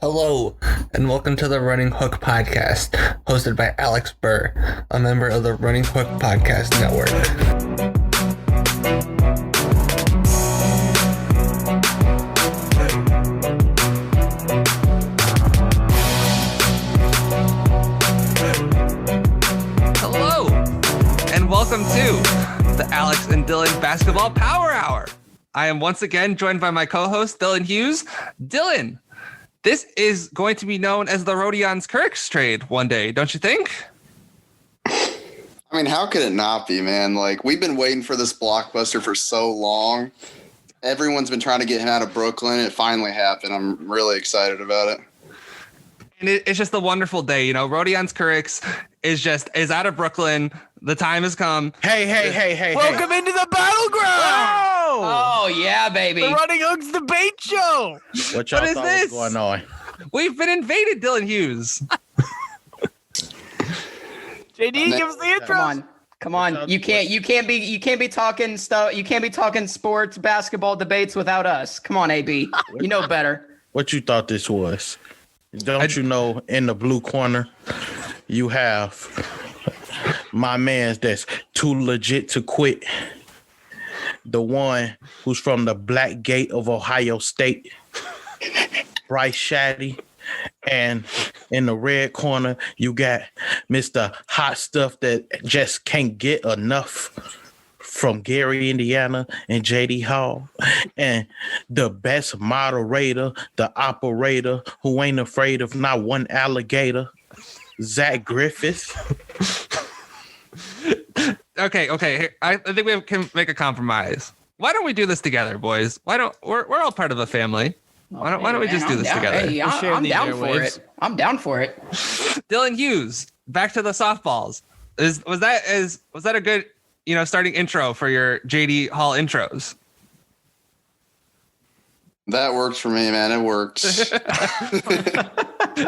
Hello, and welcome to the Running Hook Podcast, hosted by Alex Burr, a member of the Running Hook Podcast Network. Hello, and welcome to the Alex and Dylan Basketball Power Hour. I am once again joined by my co-host, Dylan Hughes. Dylan, this is going to be known as the Rodions-Kurix trade one day, don't you think? I mean, how could it not be, man? Like, we've been waiting for this blockbuster for so long. Everyone's been trying to get him out of Brooklyn. It finally happened. I'm really excited about it. And it's just a wonderful day. You know, Rodions-Kurix is out of Brooklyn. The time has come. Hey. Welcome into the battleground. Oh, yeah, baby. The Running Hooks debate show. What y'all What is thought this? was going on? We've been invaded, Dylan Hughes. JD, give us the intro. Come on. You can't be talking stuff. You can't be talking sports, basketball debates without us. Come on, AB. You know better. What you thought this was? Don't you know in the blue corner you have my man that's too legit to quit. The one who's from the Black Gate of Ohio State, Bryce Shadday. And in the red corner, you got Mr. Hot Stuff that just can't get enough from Gary, Indiana, and JD Hall. And the best moderator, the operator who ain't afraid of not one alligator, Zach Griffith. Okay. I think we can make a compromise. Why don't we do this together, boys? We're all part of a family. Why don't we just do this together? Hey, I'm down for it. I'm down for it. Dylan Hughes, back to the softballs. Was that a good, starting intro for your JD Hall intros? That works for me, man. It works.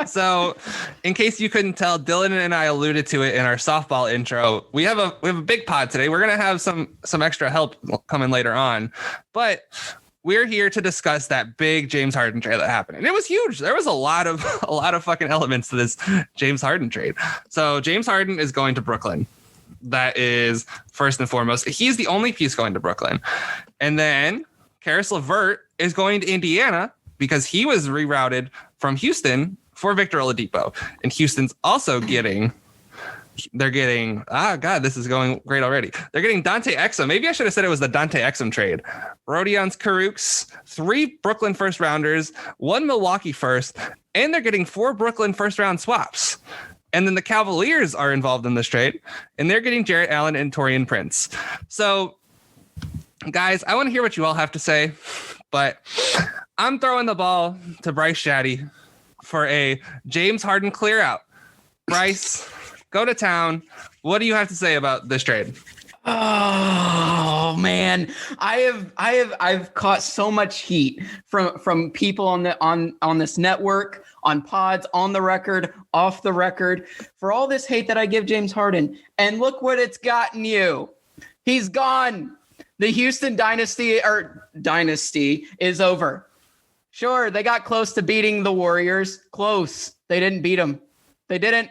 So, in case you couldn't tell, Dylan and I alluded to it in our softball intro. We have a big pod today. We're gonna have some extra help coming later on, but we're here to discuss that big James Harden trade that happened, and it was huge. There was a lot of fucking elements to this James Harden trade. So James Harden is going to Brooklyn. That is first and foremost. He's the only piece going to Brooklyn, and then Karis LeVert is going to Indiana because he was rerouted from Houston for Victor Oladipo. And Houston's also getting, this is going great already. They're getting Dante Exum. Maybe I should have said it was the Dante Exum trade. Rodions-Kurix, 3 Brooklyn first rounders, 1 Milwaukee first, and they're getting 4 Brooklyn first round swaps. And then the Cavaliers are involved in this trade, and they're getting Jarrett Allen and Taurean Prince. So, guys, I want to hear what you all have to say, but I'm throwing the ball to Bryce Shadday for a James Harden clear out. Bryce, go to town. What do you have to say about this trade? Oh man, I've caught so much heat from people on this network, on pods, on the record, off the record, for all this hate that I give James Harden. And look what it's gotten you. He's gone. The Houston dynasty is over. Sure, they got close to beating the Warriors. Close. They didn't beat them. They didn't.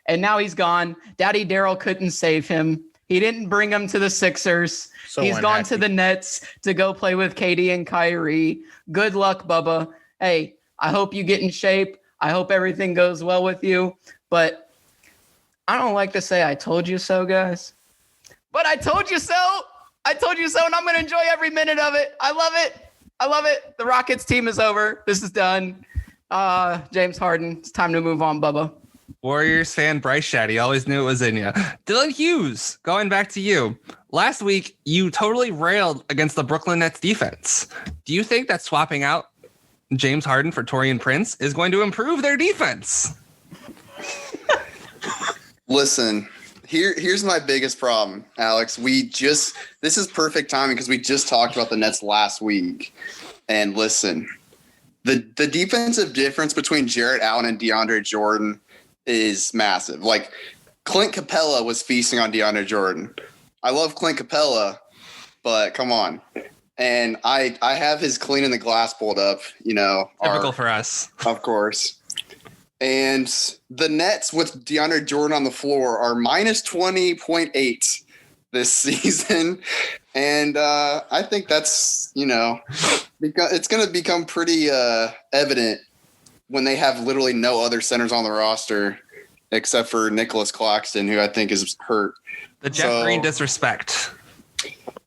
And now he's gone. Daddy Daryl couldn't save him. He didn't bring him to the Sixers. He's gone to the Nets to go play with KD and Kyrie. Good luck, Bubba. Hey, I hope you get in shape. I hope everything goes well with you. But I don't like to say I told you so, guys. But I told you so. And I'm going to enjoy every minute of it. I love it. The Rockets team is over. This is done. James Harden, it's time to move on, Bubba. Warriors fan Bryce Shadday always knew it was in you. Dylan Hughes, going back to you. Last week, you totally railed against the Brooklyn Nets defense. Do you think that swapping out James Harden for Taurean Prince is going to improve their defense? Listen, here's my biggest problem, Alex. This is perfect timing because we just talked about the Nets last week. And listen, the defensive difference between Jarrett Allen and DeAndre Jordan is massive. Like, Clint Capella was feasting on DeAndre Jordan. I love Clint Capella, but come on. And I have his cleaning the glass pulled up, Typical for us. Of course. And the Nets with DeAndre Jordan on the floor are minus 20.8 this season. And I think that's, it's going to become pretty evident when they have literally no other centers on the roster except for Nicholas Claxton, who I think is hurt. The Jeff Green disrespect.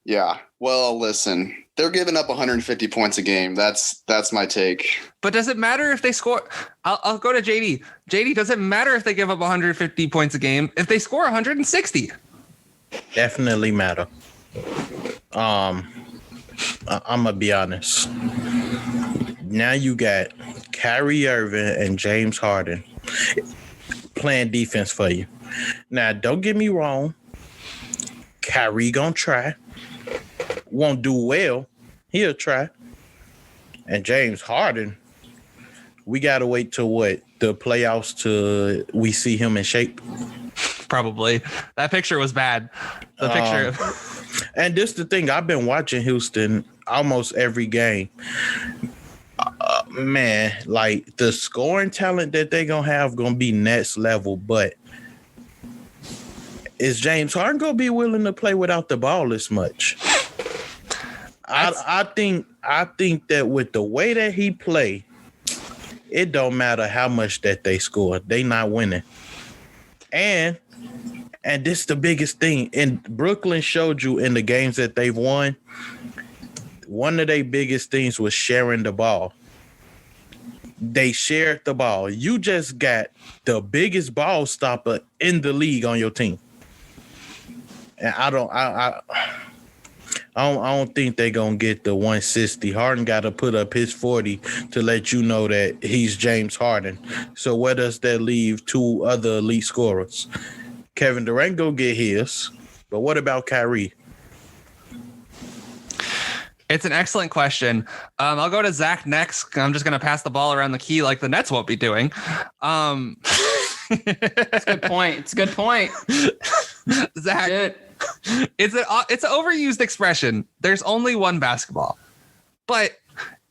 Yeah. Well, listen, they're giving up 150 points a game. That's my take. But does it matter if they score? I'll go to JD. JD, does it matter if they give up 150 points a game if they score 160? Definitely matter. I'm gonna be honest. Now you got Kyrie Irving and James Harden playing defense for you. Now, don't get me wrong. Kyrie gonna try. Won't do well. He'll try. And James Harden, we gotta wait till the playoffs till we see him in shape. Probably. That picture was bad. The picture. And this the thing. I've been watching Houston almost every game. Man, like the scoring talent that they're gonna have gonna be next level, but is James Harden gonna be willing to play without the ball as much? I think that with the way that he play, it don't matter how much that they score, they not winning. And this is the biggest thing. And Brooklyn showed you in the games that they've won, one of their biggest things was sharing the ball. They shared the ball. You just got the biggest ball stopper in the league on your team. And I don't think they're going to get the 160. Harden got to put up his 40 to let you know that he's James Harden. So where does that leave two other elite scorers? Kevin Durant go get his, but what about Kyrie? It's an excellent question. I'll go to Zach next. I'm just going to pass the ball around the key like the Nets won't be doing. It's a good point. It's a good point. Zach, it's an overused expression. There's only one basketball, but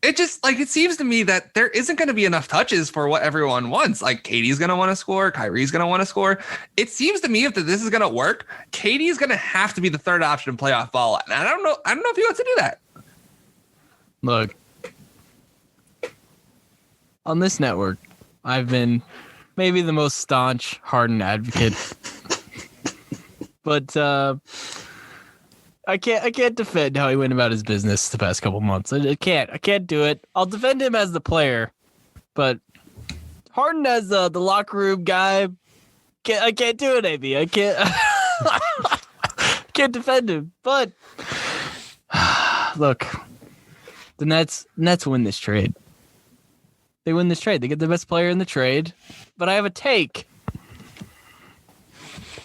it just it seems to me that there isn't going to be enough touches for what everyone wants. Like KD's going to want to score. Kyrie's going to want to score. It seems to me if this is going to work, KD's going to have to be the third option in playoff ball. And I don't know if he wants to do that. Look, on this network, I've been maybe the most staunch Harden advocate, but I can't defend how he went about his business the past couple months. I can't do it. I'll defend him as the player, but Harden as the locker room guy, I can't do it, AB. I can't can't defend him. But look. The Nets win this trade. They win this trade. They get the best player in the trade. But I have a take.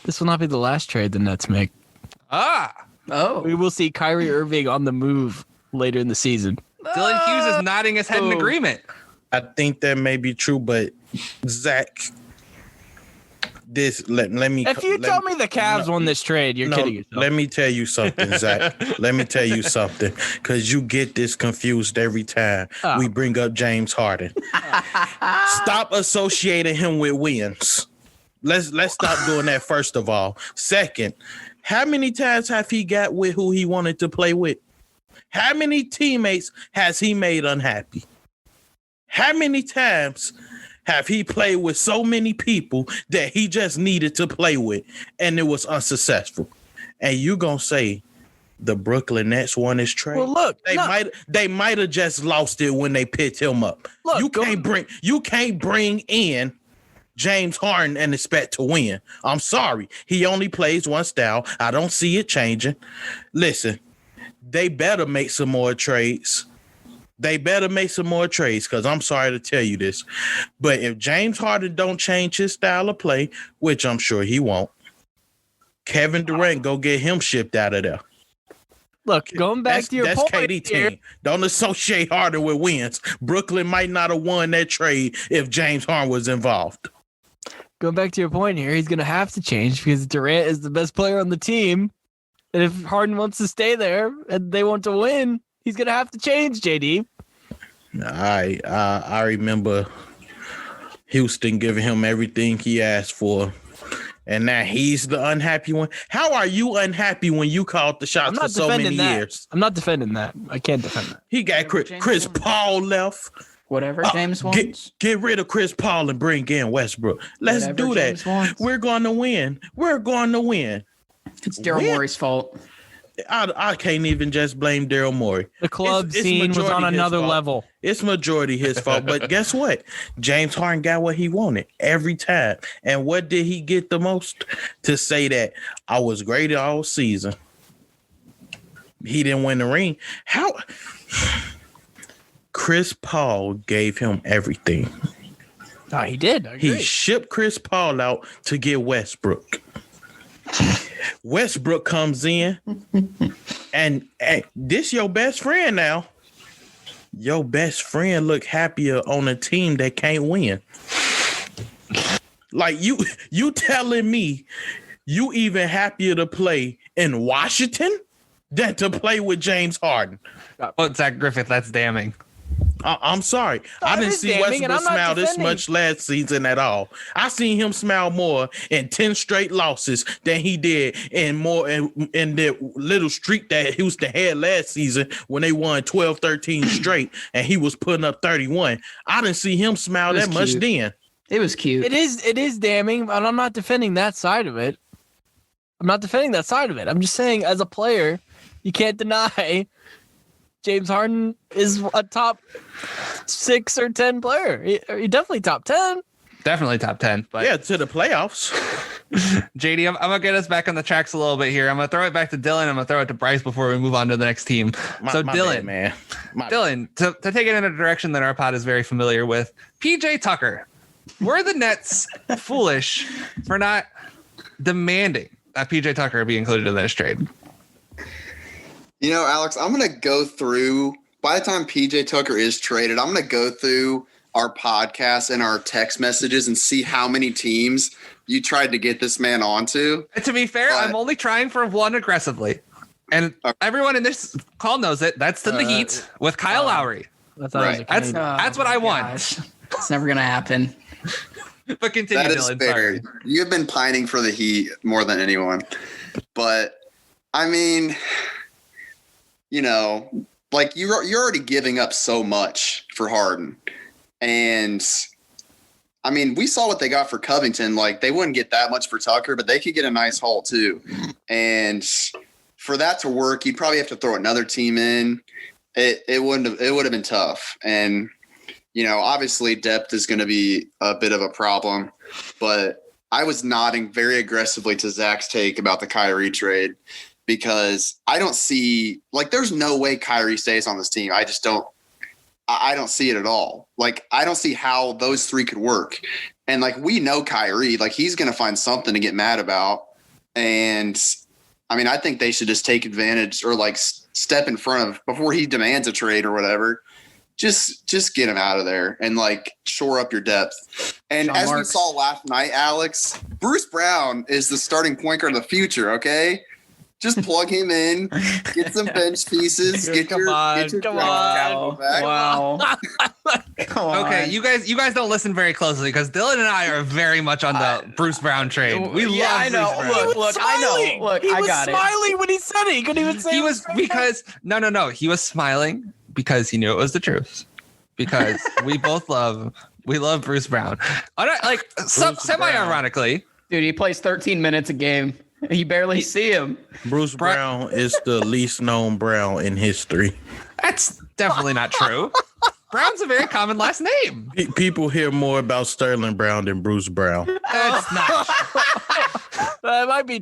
This will not be the last trade the Nets make. We will see Kyrie Irving on the move later in the season. Dylan Hughes is nodding his head in agreement. I think that may be true, but Zach, let me. If you tell me the Cavs won this trade, you're kidding yourself. Let me tell you something, Zach. Let me tell you something, because you get this confused every time we bring up James Harden. Stop associating him with wins. Let's stop doing that. First of all, second, how many times have he got with who he wanted to play with? How many teammates has he made unhappy? How many times have he played with so many people that he just needed to play with and it was unsuccessful? And you gonna say the Brooklyn Nets won his trade? Well, look, they might have just lost it when they picked him up. Look, you can't bring in James Harden and expect to win. I'm sorry. He only plays one style. I don't see it changing. Listen, they better make some more trades. Because I'm sorry to tell you this, but if James Harden don't change his style of play, which I'm sure he won't, Kevin Durant go get him shipped out of there. Look, going back to your point, that's KD team. Don't associate Harden with wins. Brooklyn might not have won that trade if James Harden was involved. Going back to your point here, he's going to have to change because Durant is the best player on the team. And if Harden wants to stay there and they want to win, He's gonna have to change, JD. I remember Houston giving him everything he asked for. And now he's the unhappy one. How are you unhappy when you called the shots for so many years? I'm not defending that. I can't defend that. He got Chris Paul left. Whatever James wants. Get rid of Chris Paul and bring in Westbrook. Let's Whatever do that. James wants. We're going to win. We're going to win. It's Daryl Morey's fault. I can't even just blame Daryl Morey. The club scene was on another level. It's majority his fault. But guess what? James Harden got what he wanted every time. And what did he get the most? To say that I was great all season. He didn't win the ring. How? Chris Paul gave him everything. No, he did. He shipped Chris Paul out to get Westbrook. Westbrook comes in, and this your best friend now. Your best friend look happier on a team that can't win. Like you telling me you even happier to play in Washington than to play with James Harden? Oh, Zach Griffith, that's damning. I'm sorry. I didn't see Westbrook smile this much last season at all. I seen him smile more in 10 straight losses than he did in the little streak that Houston had last season when they won 12-13 straight and he was putting up 31. I didn't see him smile that much then. It was cute. It is damning, but I'm not defending that side of it. I'm just saying, as a player, you can't deny James Harden is a top 6 or 10 player. He definitely top 10. Definitely top 10. But yeah, to the playoffs. JD, I'm going to get us back on the tracks a little bit here. I'm going to throw it back to Dylan. I'm going to throw it to Bryce before we move on to the next team. Dylan, to take it in a direction that our pod is very familiar with, PJ Tucker. Were the Nets foolish for not demanding that PJ Tucker be included in this trade? You know, Alex, I'm going to go through, by the time PJ Tucker is traded, I'm going to go through our podcast and our text messages and see how many teams you tried to get this man onto. To be fair, I'm only trying for one aggressively. And everyone in this call knows it. That's the Heat with Kyle Lowry. That's what I want. Gosh. It's never going to happen. But continue, that is Dylan. fair. Sorry. You've been pining for the Heat more than anyone. But, I mean, you know, like you're already giving up so much for Harden. And, I mean, we saw what they got for Covington. Like, they wouldn't get that much for Tucker, but they could get a nice haul too. And for that to work, you'd probably have to throw another team in. It would have been tough. And, you know, obviously depth is going to be a bit of a problem, but I was nodding very aggressively to Zach's take about the Kyrie trade because I don't see, like, there's no way Kyrie stays on this team. I don't see it at all. Like, I don't see how those three could work. And, like, we know Kyrie, like, he's going to find something to get mad about. And, I mean, I think they should just take advantage or, like, step in front of, before he demands a trade or whatever, just get him out of there and, like, shore up your depth. And Sean as Marks. We saw last night, Alex, Bruce Brown is the starting point guard of the future, okay? Just plug him in, get some bench pieces, Come on. Wow. Okay, you guys don't listen very closely because Dylan and I are very much on the Bruce Brown trade. We love I know. Bruce Brown. Look, I know. Look, he I was got smiling when he said it. He couldn't even say He was because no. He was smiling because he knew it was the truth. Because we love Bruce Brown. Like semi-ironically. Dude, he plays 13 minutes a game. You barely see him. Bruce Brown is the least known Brown in history. That's definitely not true. Brown's a very common last name. People hear more about Sterling Brown than Bruce Brown. That's not true. That might be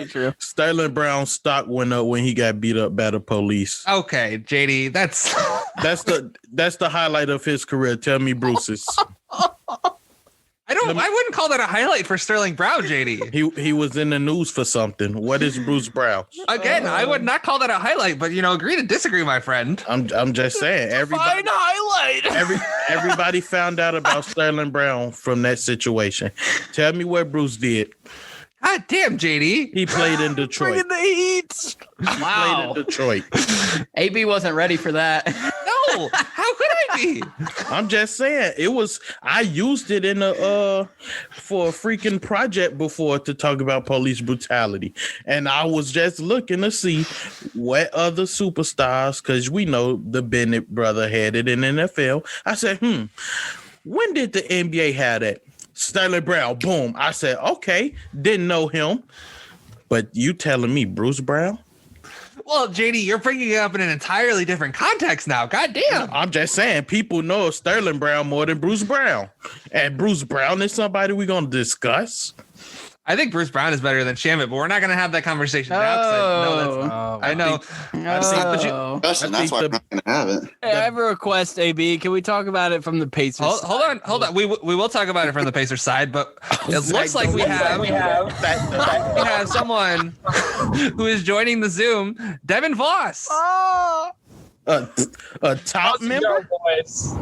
true. Sterling Brown's stock went up when he got beat up by the police. Okay, JD, that's the highlight of his career. Tell me Bruce's. I wouldn't call that a highlight for Sterling Brown, JD. He was in the news for something. What is Bruce Brown? Again, I would not call that a highlight, but agree to disagree, my friend. I'm just saying. Fine highlight. Everybody found out about Sterling Brown from that situation. Tell me what Bruce did. God damn, JD. He played in Detroit. Bringing the heat. Wow. Played in Detroit. AB wasn't ready for that. No, how could I be? I'm just saying I used it in for a freaking project before to talk about police brutality. And I was just looking to see what other superstars, because we know the Bennett brother had it in NFL. I said, when did the NBA have that? Sterling Brown, boom. I said, okay, didn't know him. But you telling me Bruce Brown? Well, JD, you're bringing it up in an entirely different context now. God damn. I'm just saying, people know Sterling Brown more than Bruce Brown. And Bruce Brown is somebody we're going to discuss. I think Bruce Brown is better than Shamet, but we're not going to have that conversation now. I know. That's why we're not going to have it. Hey, I have a request, AB. Can we talk about it from the Pacers? Hold on. We will talk about it from the Pacers side, but it looks like we have someone who is joining the Zoom, Devin Voss. A top member? Going, boys?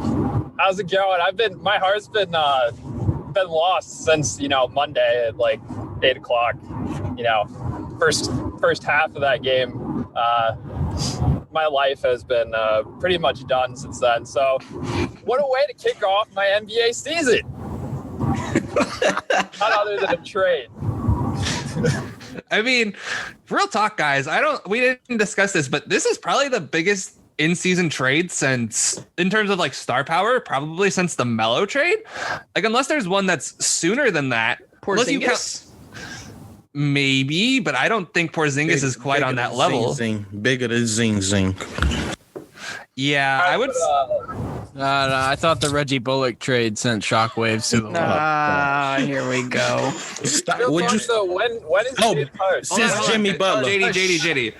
How's it going? My heart's been lost since Monday at like 8:00. First half of that game. My life has been pretty much done since then. So, what a way to kick off my NBA season! Not other than a trade. I mean, real talk, guys. We didn't discuss this, but this is probably the biggest in-season trade since, in terms of like star power, probably since the Melo trade. Like, unless there's one that's sooner than that. Porzingis? Maybe, but I don't think Porzingis is quite on that level. Bigger than Zing Zing. Yeah, I would. No, I thought the Reggie Bullock trade sent shockwaves to the world. Here we go. Stop. When is James Harden? Since Jimmy Butler. JD.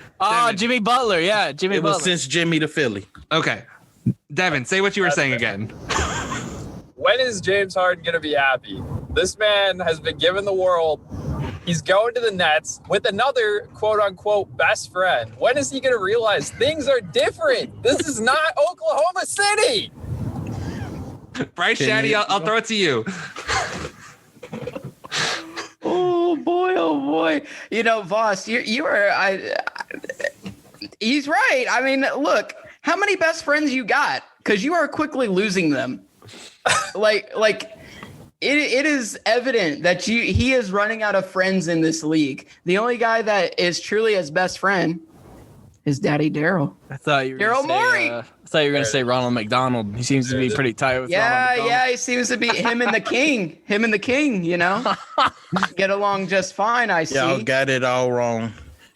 Jimmy Butler. Yeah, Jimmy Butler. It was since Jimmy to Philly. Okay. Devin, say what you were saying again. When is James Harden going to be happy? This man has been given the world. He's going to the Nets with another quote-unquote best friend. When is he going to realize things are different? This is not Oklahoma City. Bryce Shadday, I'll throw it to you. Oh boy. Voss, you are. He's right. I mean, look, how many best friends you got? Because you are quickly losing them. It is evident that he is running out of friends in this league. The only guy that is truly his best friend is Daddy Daryl. I thought you were Daryl Morey. I thought you were going to say Ronald McDonald. He seems to be pretty tight with Ronald McDonald. Yeah, he seems to be him and the king. Get along just fine, I see. Y'all got it all wrong.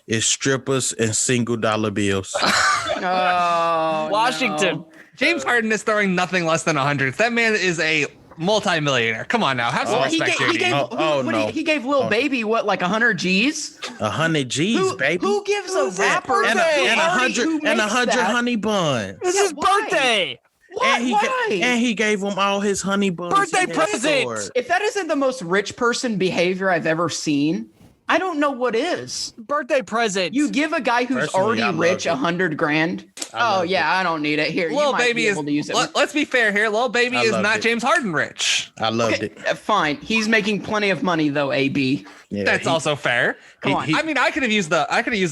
It's strippers and $1 bills. Oh, Washington. no. James Harden is throwing nothing less than 100. That man is a multi-millionaire. Come on now, have some respect, JD. He gave Lil Baby what, like 100 G's? 100 G's, baby. Who gives a rapper and a 100 honey buns? This is birthday. And he gave him all his honey buns. Birthday present. If that isn't the most rich person behavior I've ever seen, I don't know what is. Birthday present. You give a guy who's already rich $100,000. Oh yeah, I don't need it. Here, Lil Baby is. Let's be fair here. Lil Baby is not James Harden rich. I loved it. Fine, he's making plenty of money though. AB. Yeah, that's also fair. Come on. I mean, I could have used the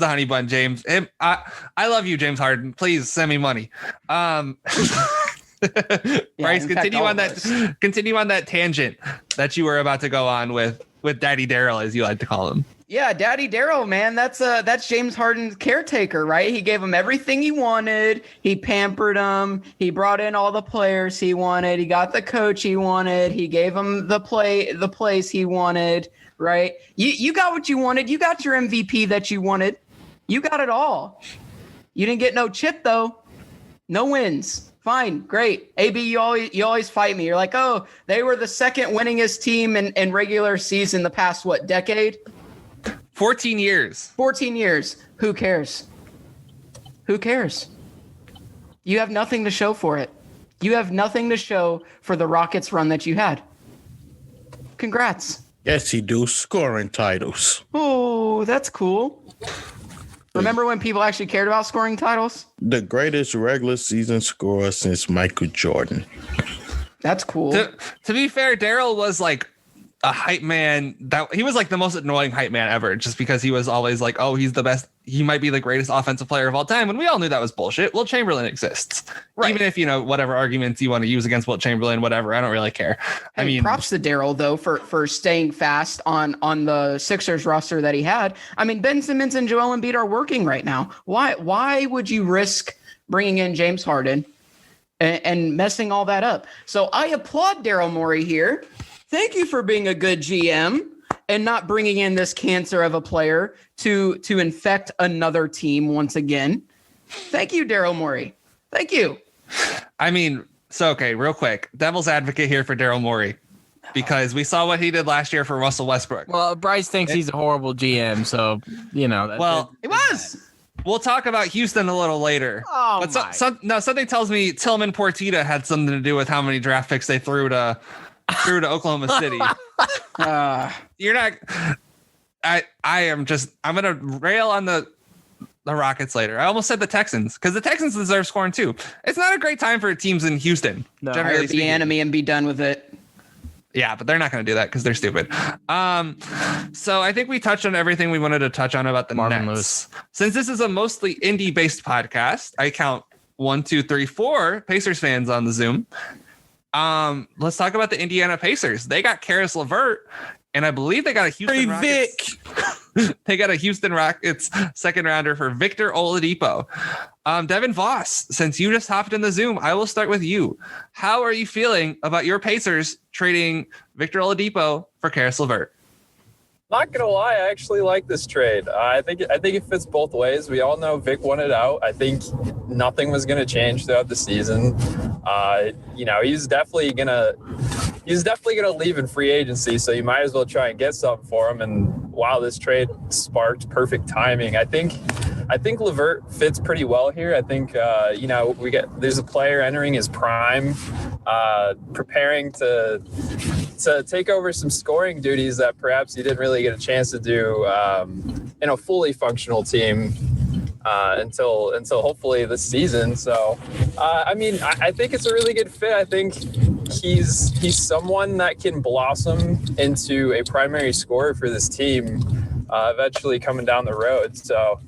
honey bun, James. I love you, James Harden. Please send me money. Bryce, continue on that tangent that you were about to go on with Daddy Daryl, as you like to call him. Yeah, Daddy Daryl, man, that's James Harden's caretaker, right? He gave him everything he wanted. He pampered him. He brought in all the players he wanted. He got the coach he wanted. He gave him the place he wanted, right? You got what you wanted. You got your MVP that you wanted. You got it all. You didn't get no chip though. No wins. Fine, great. AB, you always fight me. You're like, oh, they were the second winningest team in regular season the past, decade? 14 years. 14 years. Who cares? Who cares? You have nothing to show for it. You have nothing to show for the Rockets run that you had. Congrats. Yes, he do. Scoring titles. Oh, that's cool. Remember when people actually cared about scoring titles? The greatest regular season scorer since Michael Jordan. That's cool. To be fair, Daryl was like a hype man that he was like the most annoying hype man ever, just because he was always like, oh, he's the best. He might be the greatest offensive player of all time. And we all knew that was bullshit. Wilt Chamberlain exists. Right. Even if, whatever arguments you want to use against Wilt Chamberlain, whatever, I don't really care. I mean, props to Daryl though, for staying fast on the Sixers roster that he had. I mean, Ben Simmons and Joel Embiid are working right now. Why would you risk bringing in James Harden and messing all that up? So I applaud Daryl Morey here. Thank you for being a good GM and not bringing in this cancer of a player to infect another team once again. Thank you, Daryl Morey. Thank you. I mean, so, okay, real quick. Devil's advocate here for Daryl Morey, because we saw what he did last year for Russell Westbrook. Well, Bryce thinks he's a horrible GM, so, It was. We'll talk about Houston a little later. Oh, but something tells me Tillman Portita had something to do with how many draft picks they threw to Oklahoma City. You're not. I'm gonna rail on the Rockets later. I almost said the Texans, because the Texans deserve scoring too. It's not a great time for teams in Houston. No, hire the enemy and be done with it. Yeah, but they're not going to do that because they're stupid. So I think we touched on everything we wanted to touch on about the Marvin Nets. Lewis. Since this is a mostly indie-based podcast, I count 1, 2, 3, 4 Pacers fans on the Zoom. Let's talk about the Indiana Pacers. They got Karis LeVert, and I believe they got a Houston Rockets. They got a Houston Rockets second rounder for Victor Oladipo. Devin Voss, since you just hopped in the Zoom, I will start with you. How are you feeling about your Pacers trading Victor Oladipo for Karis LeVert? Not gonna lie, I actually like this trade. I think it fits both ways. We all know Vic won it out. I think nothing was gonna change throughout the season. He's definitely gonna leave in free agency, so you might as well try and get something for him. And wow, this trade sparked perfect timing. I think LeVert fits pretty well here. I think there's a player entering his prime, preparing to take over some scoring duties that perhaps he didn't really get a chance to do in a fully functional team until hopefully this season. So, I think it's a really good fit. I think he's someone that can blossom into a primary scorer for this team eventually coming down the road. So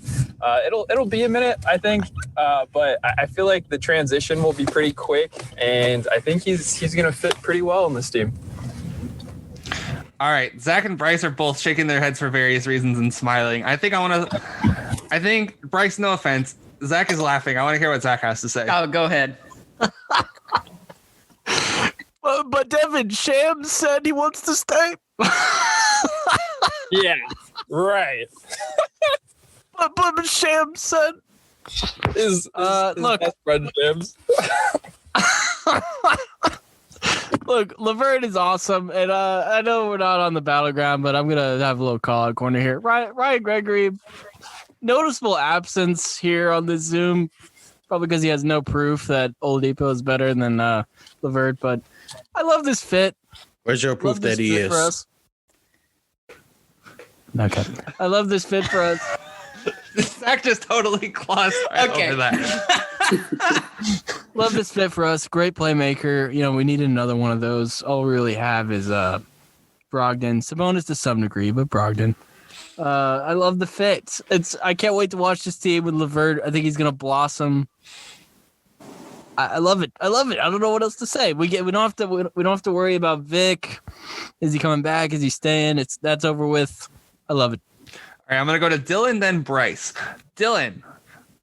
it'll be a minute, I think, but I feel like the transition will be pretty quick, and I think he's going to fit pretty well in this team. All right, Zach and Bryce are both shaking their heads for various reasons and smiling. I think Bryce, no offense, Zach is laughing. I want to hear what Zach has to say. Oh, go ahead. But Devin, Shams said he wants to stay. Yeah, right. but Shams said is look, best friend Shams. Look, LeVert is awesome, and I know we're not on the battleground, but I'm gonna have a little call-out corner here. Ryan Gregory, noticeable absence here on this Zoom, probably because he has no proof that Oladipo is better than LeVert. But I love this fit. Where's your proof that he is? Okay, I love this fit for us. Zach just totally glossed over that. Love this fit for us. Great playmaker. We needed another one of those. All we really have is Brogdon. Sabonis to some degree, but Brogdon. I love the fit. I can't wait to watch this team with LeVert. I think he's gonna blossom. I love it. I don't know what else to say. We don't have to worry about Vic. Is he coming back? Is he staying? That's over with. I love it. All right, I'm gonna go to Dylan, then Bryce. Dylan,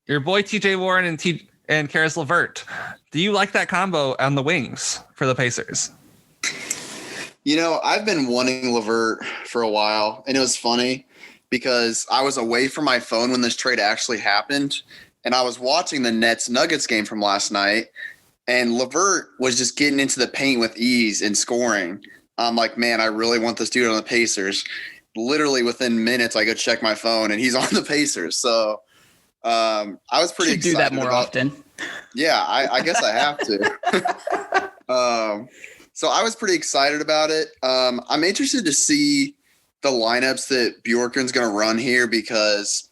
your boy TJ Warren and Karis LeVert. Do you like that combo on the wings for the Pacers? I've been wanting LeVert for a while, and it was funny because I was away from my phone when this trade actually happened, and I was watching the Nets-Nuggets game from last night, and LeVert was just getting into the paint with ease and scoring. I'm like, man, I really want this dude on the Pacers. Literally within minutes, I go check my phone, and he's on the Pacers. So I was pretty excited. Do that more often. Yeah, I guess I have to. So I was pretty excited about it. I'm interested to see the lineups that Bjorken's going to run here because,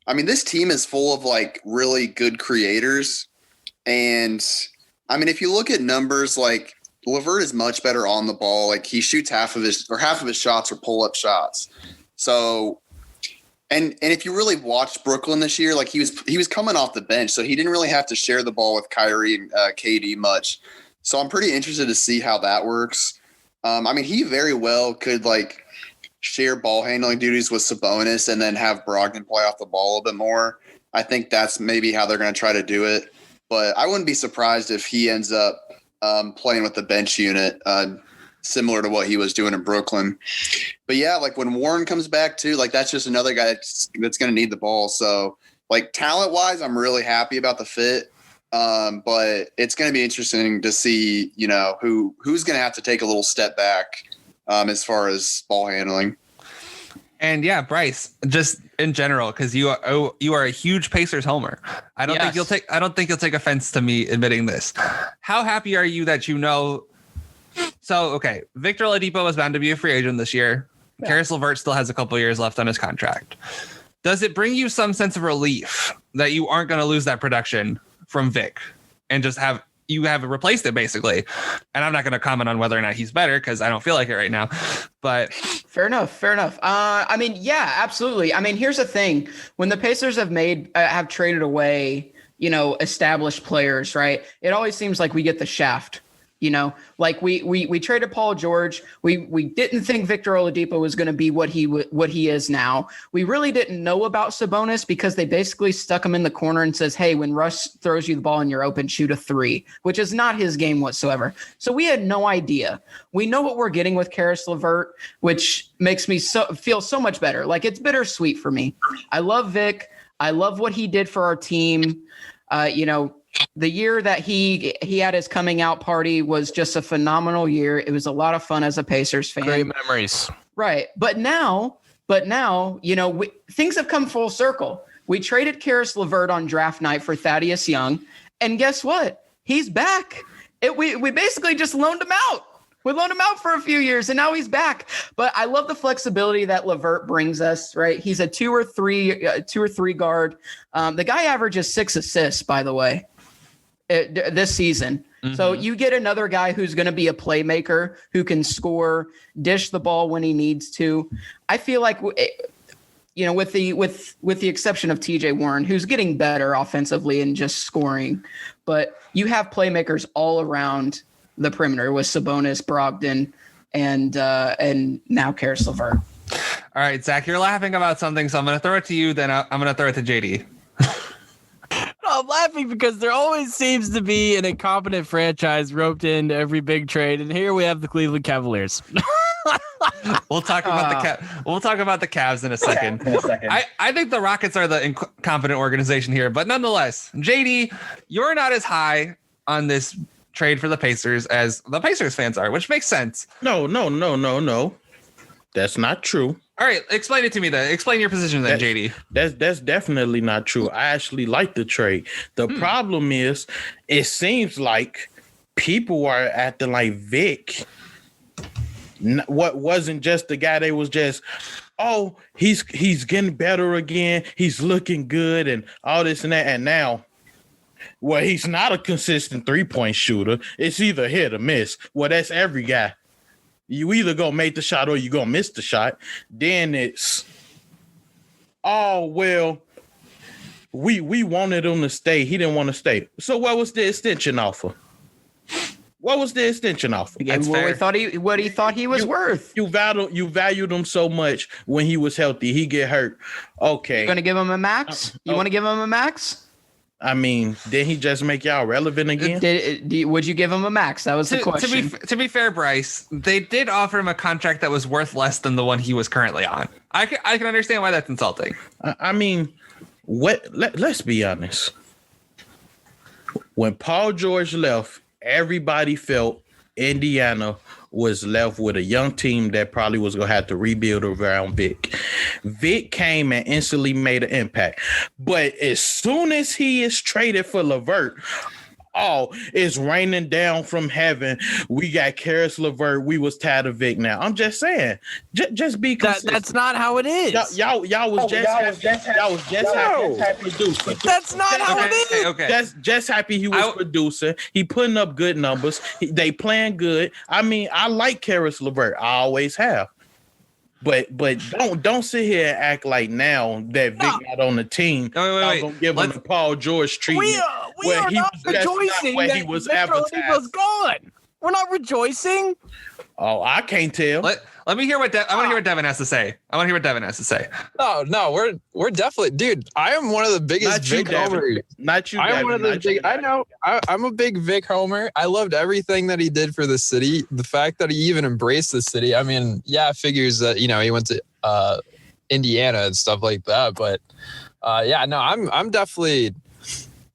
this team is full of really good creators. And if you look at numbers like LeVert is much better on the ball. Like he shoots half of his shots are pull-up shots. So, and if you really watched Brooklyn this year, like he was coming off the bench, so he didn't really have to share the ball with Kyrie and KD much. So I'm pretty interested to see how that works. I mean, he very well could like share ball handling duties with Sabonis and then have Brogdon play off the ball a bit more. I think that's maybe how they're going to try to do it. But I wouldn't be surprised if he ends up playing with the bench unit, similar to what he was doing in Brooklyn. But yeah, like when Warren comes back too, like that's just another guy that's going to need the ball. So like talent wise, I'm really happy about the fit. But it's going to be interesting to see, you know, who's going to have to take a little step back as far as ball handling. And yeah, Bryce, just in general, because you are a huge Pacers homer. I don't think you'll take offense to me admitting this. How happy are you that you know? So okay, Victor Oladipo is bound to be a free agent this year. Yeah. Karis LeVert still has a couple years left on his contract. Does it bring you some sense of relief that you aren't going to lose that production from Vic and just have replaced it basically? And I'm not going to comment on whether or not he's better because I don't feel like it right now, but fair enough. I mean, yeah, absolutely. I mean, here's the thing. When the Pacers have traded away, you know, established players, right? It always seems like we get the shaft. You know, like we traded Paul George. We didn't think Victor Oladipo was going to be what he is now. We really didn't know about Sabonis because they basically stuck him in the corner and says, hey, when Russ throws you the ball and you're open, shoot a three, which is not his game whatsoever. So we had no idea. We know what we're getting with Karis LeVert, which makes me feel so much better. Like it's bittersweet for me. I love Vic. I love what he did for our team. You know, the year that he had his coming out party was just a phenomenal year. It was a lot of fun as a Pacers fan. Great memories. Right. But now, you know, things have come full circle. We traded Karis LeVert on draft night for Thaddeus Young. And guess what? He's back. We basically just loaned him out. We loaned him out for a few years and now he's back. But I love the flexibility that LeVert brings us, right? He's a 2 or 3 guard. The guy averages 6 assists, by the way, this season. Mm-hmm. So you get another guy who's going to be a playmaker, who can score, dish the ball when he needs to. I feel like, you know, with the exception of TJ Warren, who's getting better offensively and just scoring, but you have playmakers all around the perimeter with Sabonis, Brogdon, and now Karis LeVert. All right, Zach, you're laughing about something, so I'm going to throw it to you, then I'm going to throw it to JD. No, I'm laughing because there always seems to be an incompetent franchise roped into every big trade, and here we have the Cleveland Cavaliers. We'll talk about the Cavs in a second. I think the Rockets are the incompetent organization here, but nonetheless, JD, you're not as high on this trade for the Pacers as the Pacers fans are, which makes sense. No. That's not true. All right, explain it to me then. Explain your position then, JD. That's definitely not true. I actually like the trade. The problem is, it seems like people are acting like Vic. What wasn't just the guy? They was just, oh, he's getting better again. He's looking good and all this and that. And now, well, he's not a consistent 3-point shooter. It's either hit or miss. Well, that's every guy. You either gonna make the shot or you gonna miss the shot. Then it's, oh, well, we wanted him to stay. He didn't want to stay. So what was the extension offer? Again, what he thought he was worth. You valued him so much when he was healthy. He get hurt. Okay. You're gonna give him a max? You want to give him a max? I mean, did he just make y'all relevant again? Would you give him a max? That was the question. To be fair, Bryce, they did offer him a contract that was worth less than the one he was currently on. I can understand why that's insulting. I mean, let's be honest. When Paul George left, everybody felt Indiana was left with a young team that probably was going to have to rebuild around Vic. Vic came and instantly made an impact. But as soon as he is traded for LeVert, oh, it's raining down from heaven. We got Karis LeVert. We was tired of Vic now. I'm just saying. Just be consistent. That's not how it is. Y'all was just happy producing. That's not how it is. Okay. Just happy he was producing. He putting up good numbers. They playing good. I mean, I like Karis LeVert. I always have. But don't sit here and act like now that Vic not on the team. Wait. Gonna give him the Paul George treatment. We are not rejoicing that he was Victor advertised. Oladipo's gone. We're not rejoicing. Oh, I can't tell. Let me hear what I want to hear what Devin has to say. No, we're definitely, dude. I am one of the biggest Vic homers. Not you. I'm one of the big. I know. I'm a big Vic homer. I loved everything that he did for the city. The fact that he even embraced the city. I mean, yeah, it figures that he went to Indiana and stuff like that. But yeah, no, I'm definitely.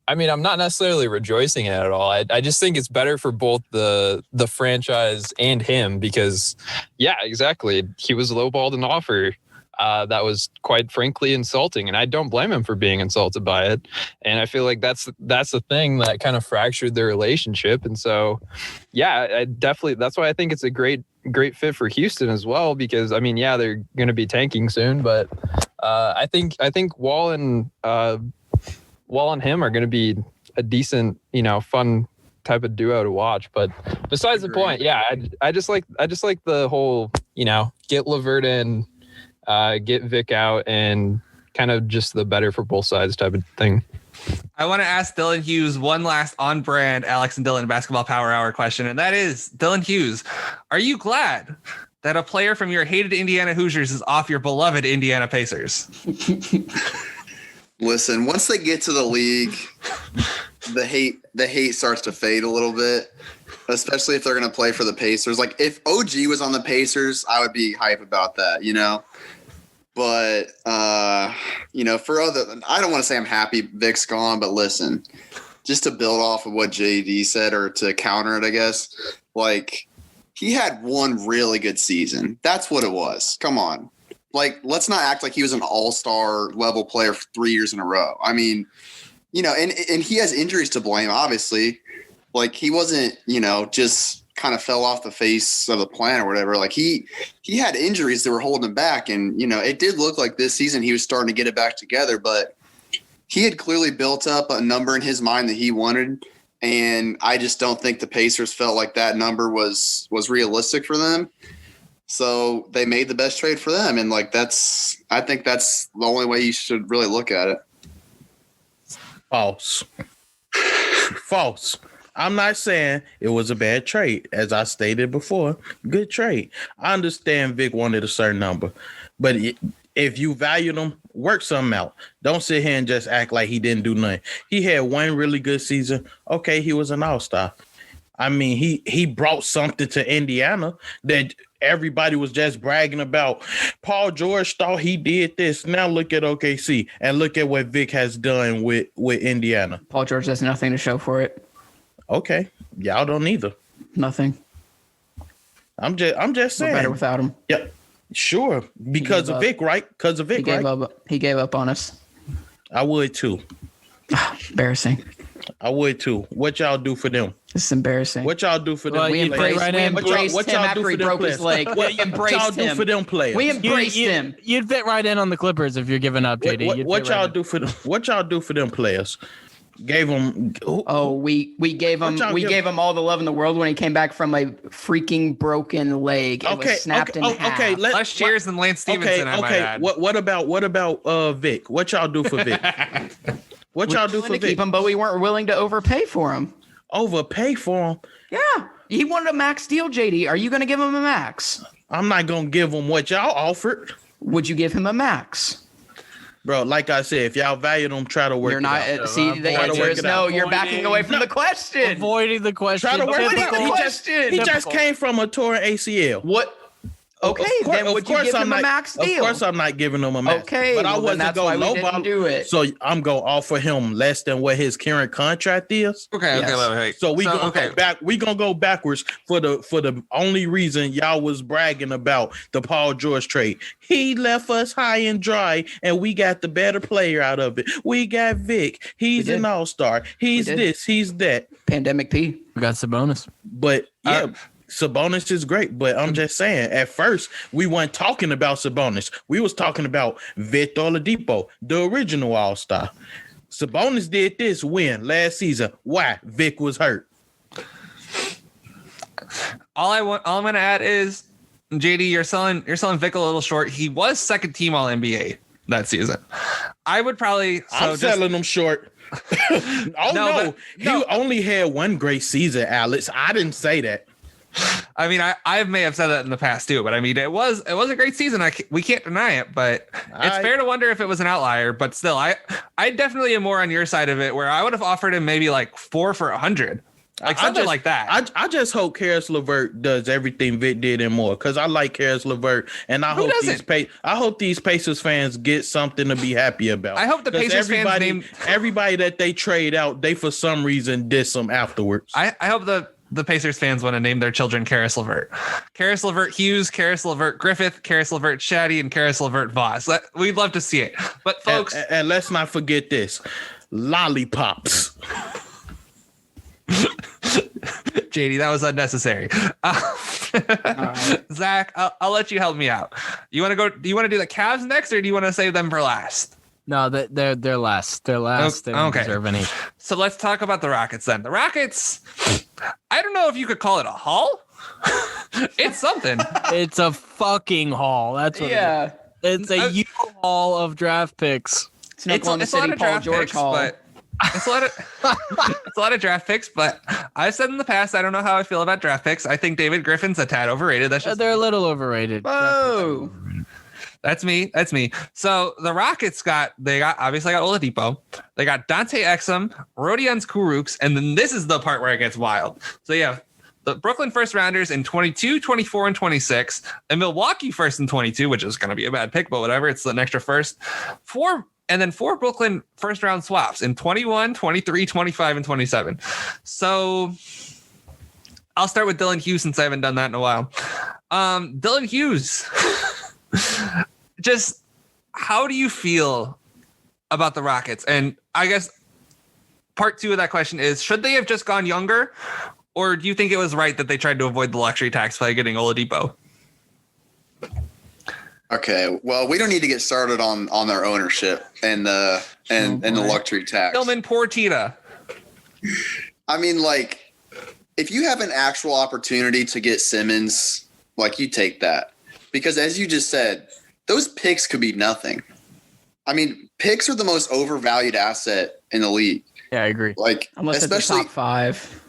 I mean, I'm not necessarily rejoicing in it at all. I just think it's better for both the franchise and him because, yeah, exactly. He was lowballed an offer that was quite frankly insulting, and I don't blame him for being insulted by it. And I feel like that's the thing that kind of fractured their relationship. And so, yeah, I definitely that's why I think it's a great fit for Houston as well because I mean, yeah, they're going to be tanking soon, but I think Wall and him are going to be a decent, fun type of duo to watch. But besides the point, yeah, I just like the whole, get LeVert in, get Vic out, and kind of just the better for both sides type of thing. I want to ask Dylan Hughes one last on-brand Alex and Dylan basketball power hour question, and that is, Dylan Hughes, are you glad that a player from your hated Indiana Hoosiers is off your beloved Indiana Pacers? Listen, once they get to the league, the hate starts to fade a little bit, especially if they're going to play for the Pacers. Like if OG was on the Pacers, I would be hype about that, But for I don't want to say I'm happy Vic's gone, but listen, just to build off of what JD said or to counter it, I guess, like he had one really good season. That's what it was. Come on. Like, let's not act like he was an all-star level player for 3 years in a row. I mean, and he has injuries to blame, obviously. Like, he wasn't, just kind of fell off the face of the planet or whatever. Like, he had injuries that were holding him back. And, it did look like this season he was starting to get it back together. But he had clearly built up a number in his mind that he wanted. And I just don't think the Pacers felt like that number was realistic for them. So they made the best trade for them. And I think that's the only way you should really look at it. False. I'm not saying it was a bad trade. As I stated before, good trade. I understand Vic wanted a certain number, but if you value them, work something out. Don't sit here and just act like he didn't do nothing. He had one really good season. Okay, he was an all-star. I mean, he brought something to Indiana that everybody was just bragging about. Paul George thought he did this. Now look at OKC and look at what Vic has done with Indiana. Paul George has nothing to show for it. Okay, y'all don't either. Nothing. I'm just saying. We're better without him. Yep, sure. Because of Vic, right? Because of Vic, He gave up on us. I would too. Embarrassing. I would too. What y'all do for them? This is embarrassing. What y'all do for them? Well, we embraced him after he broke his leg. We embraced him. What y'all do for them players? We embraced him. You'd fit right in on the Clippers if you're giving up, JD. What y'all do for them? What y'all do for them players? Gave them. We gave him all the love in the world when he came back from a freaking broken leg. It was snapped in half. Okay, less cheers than Lance Stevenson. Okay. What about Vic? What y'all do for Vic? What y'all do for Vic? Keep him, but we weren't willing to overpay for him. Overpay for him? Yeah, he wanted a max deal. JD, are you going to give him a max? I'm not going to give him what y'all offered. Would you give him a max? Bro, like I said, if y'all value them, try to work it out. You're not. See, the answer is no. You're backing away from the question. Avoiding the question. Try to work it out. He just came from a torn ACL. What? Okay, then would you give him a max deal? Of course, I'm not giving him a max. Okay, but I well, wasn't that's why we didn't do it. So I'm gonna offer him less than what his current contract is. Okay, wait. So go back. We gonna go backwards for the only reason y'all was bragging about the Paul George trade. He left us high and dry, and we got the better player out of it. We got Vic. He's an all-star. He's this. He's that. Pandemic P. We got Sabonis. But yeah. Sabonis is great, but I'm just saying, at first, we weren't talking about Sabonis. We was talking about Victor Oladipo, the original All-Star. Sabonis did this last season. Why? Vic was hurt. All I'm going to add is, JD, you're selling Vic a little short. He was second team All NBA that season. I would probably. Selling him short. No. He only had one great season, Alex. I didn't say that. I mean, I may have said that in the past too, but I mean, it was a great season. We can't deny it, but it's fair to wonder if it was an outlier. But still, I definitely am more on your side of it, where I would have offered him maybe like 4 for $100, like something like that. I just hope Karis LeVert does everything Vic did and more, because I like Karis LeVert, and I hope these Pacers fans get something to be happy about. I hope the Pacers fans everybody that they trade out, they for some reason diss them afterwards. I hope the Pacers fans want to name their children Karis LeVert. Karis LeVert Hughes, Karis LeVert Griffith, Karis LeVert Shadday, and Karis LeVert Voss. We'd love to see it. But folks... And let's not forget this. Lollipops. JD, that was unnecessary. Right. Zach, I'll let you help me out. Do you want to do the Cavs next, or do you want to save them for last? No, they're last. They're last. They don't deserve any. So let's talk about the Rockets then. The Rockets, I don't know if you could call it a haul. It's something. It's a fucking haul. That's what it is. It's a U-haul of draft picks. It's a lot of draft picks, but it's a lot of draft picks, but I've said in the past, I don't know how I feel about draft picks. I think David Griffin's a tad overrated. They're a little overrated. Whoa. That's me. So the Rockets obviously got Oladipo. They got Dante Exum, Rodions Kurucs, and then this is the part where it gets wild. So yeah, the Brooklyn first rounders in 22, 24, and 26, and Milwaukee first in 22, which is going to be a bad pick, but whatever. It's an extra first. 4 Brooklyn first round swaps in 21, 23, 25, and 27. So I'll start with Dylan Hughes, since I haven't done that in a while. Dylan Hughes. Just how do you feel about the Rockets? And I guess part 2 of that question is, should they have just gone younger, or do you think it was right that they tried to avoid the luxury tax by getting Oladipo? Okay, well, we don't need to get started on their ownership and the luxury tax. Tillman Portita. I mean, like, if you have an actual opportunity to get Simmons, like, you take that. Because as you just said, those picks could be nothing. I mean, picks are the most overvalued asset in the league. Yeah, I agree. Like, unless especially it's the top 5.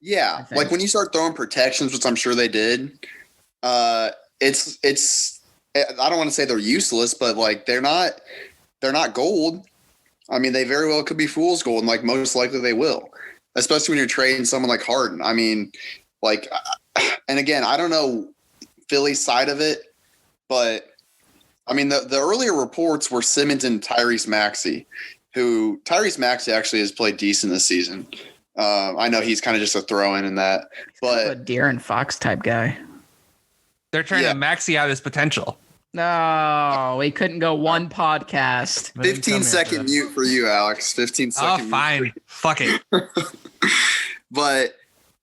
Yeah, like when you start throwing protections, which I'm sure they did, it's. I don't want to say they're useless, but like they're not gold. I mean, they very well could be fool's gold, and like most likely they will, especially when you're trading someone like Harden. I mean, like, and again, I don't know Philly's side of it, but I mean, the earlier reports were Simmons and Tyrese Maxey, who Tyrese Maxey actually has played decent this season. I know he's kind of just a throw-in in that, but a De'Aaron Fox type guy. They're trying to maxi out his potential. No, we couldn't go one podcast. 15-second mute for you, Alex. 15-second. Oh, fine. Mute. Fuck it. But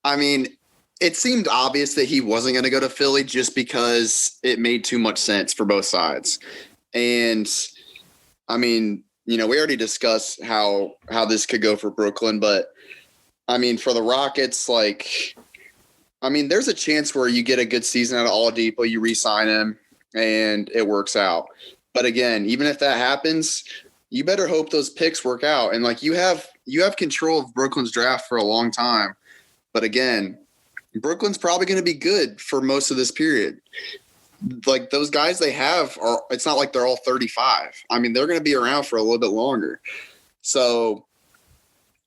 I mean, it seemed obvious that he wasn't going to go to Philly just because it made too much sense for both sides. And I mean, you know, we already discussed how this could go for Brooklyn, but I mean, for the Rockets, like, I mean, there's a chance where you get a good season out of Oladipo, you re-sign him, and it works out. But again, even if that happens, you better hope those picks work out. And like you have control of Brooklyn's draft for a long time. But again, Brooklyn's probably going to be good for most of this period. Like those guys they have are, it's not like they're all 35. I mean, they're going to be around for a little bit longer. So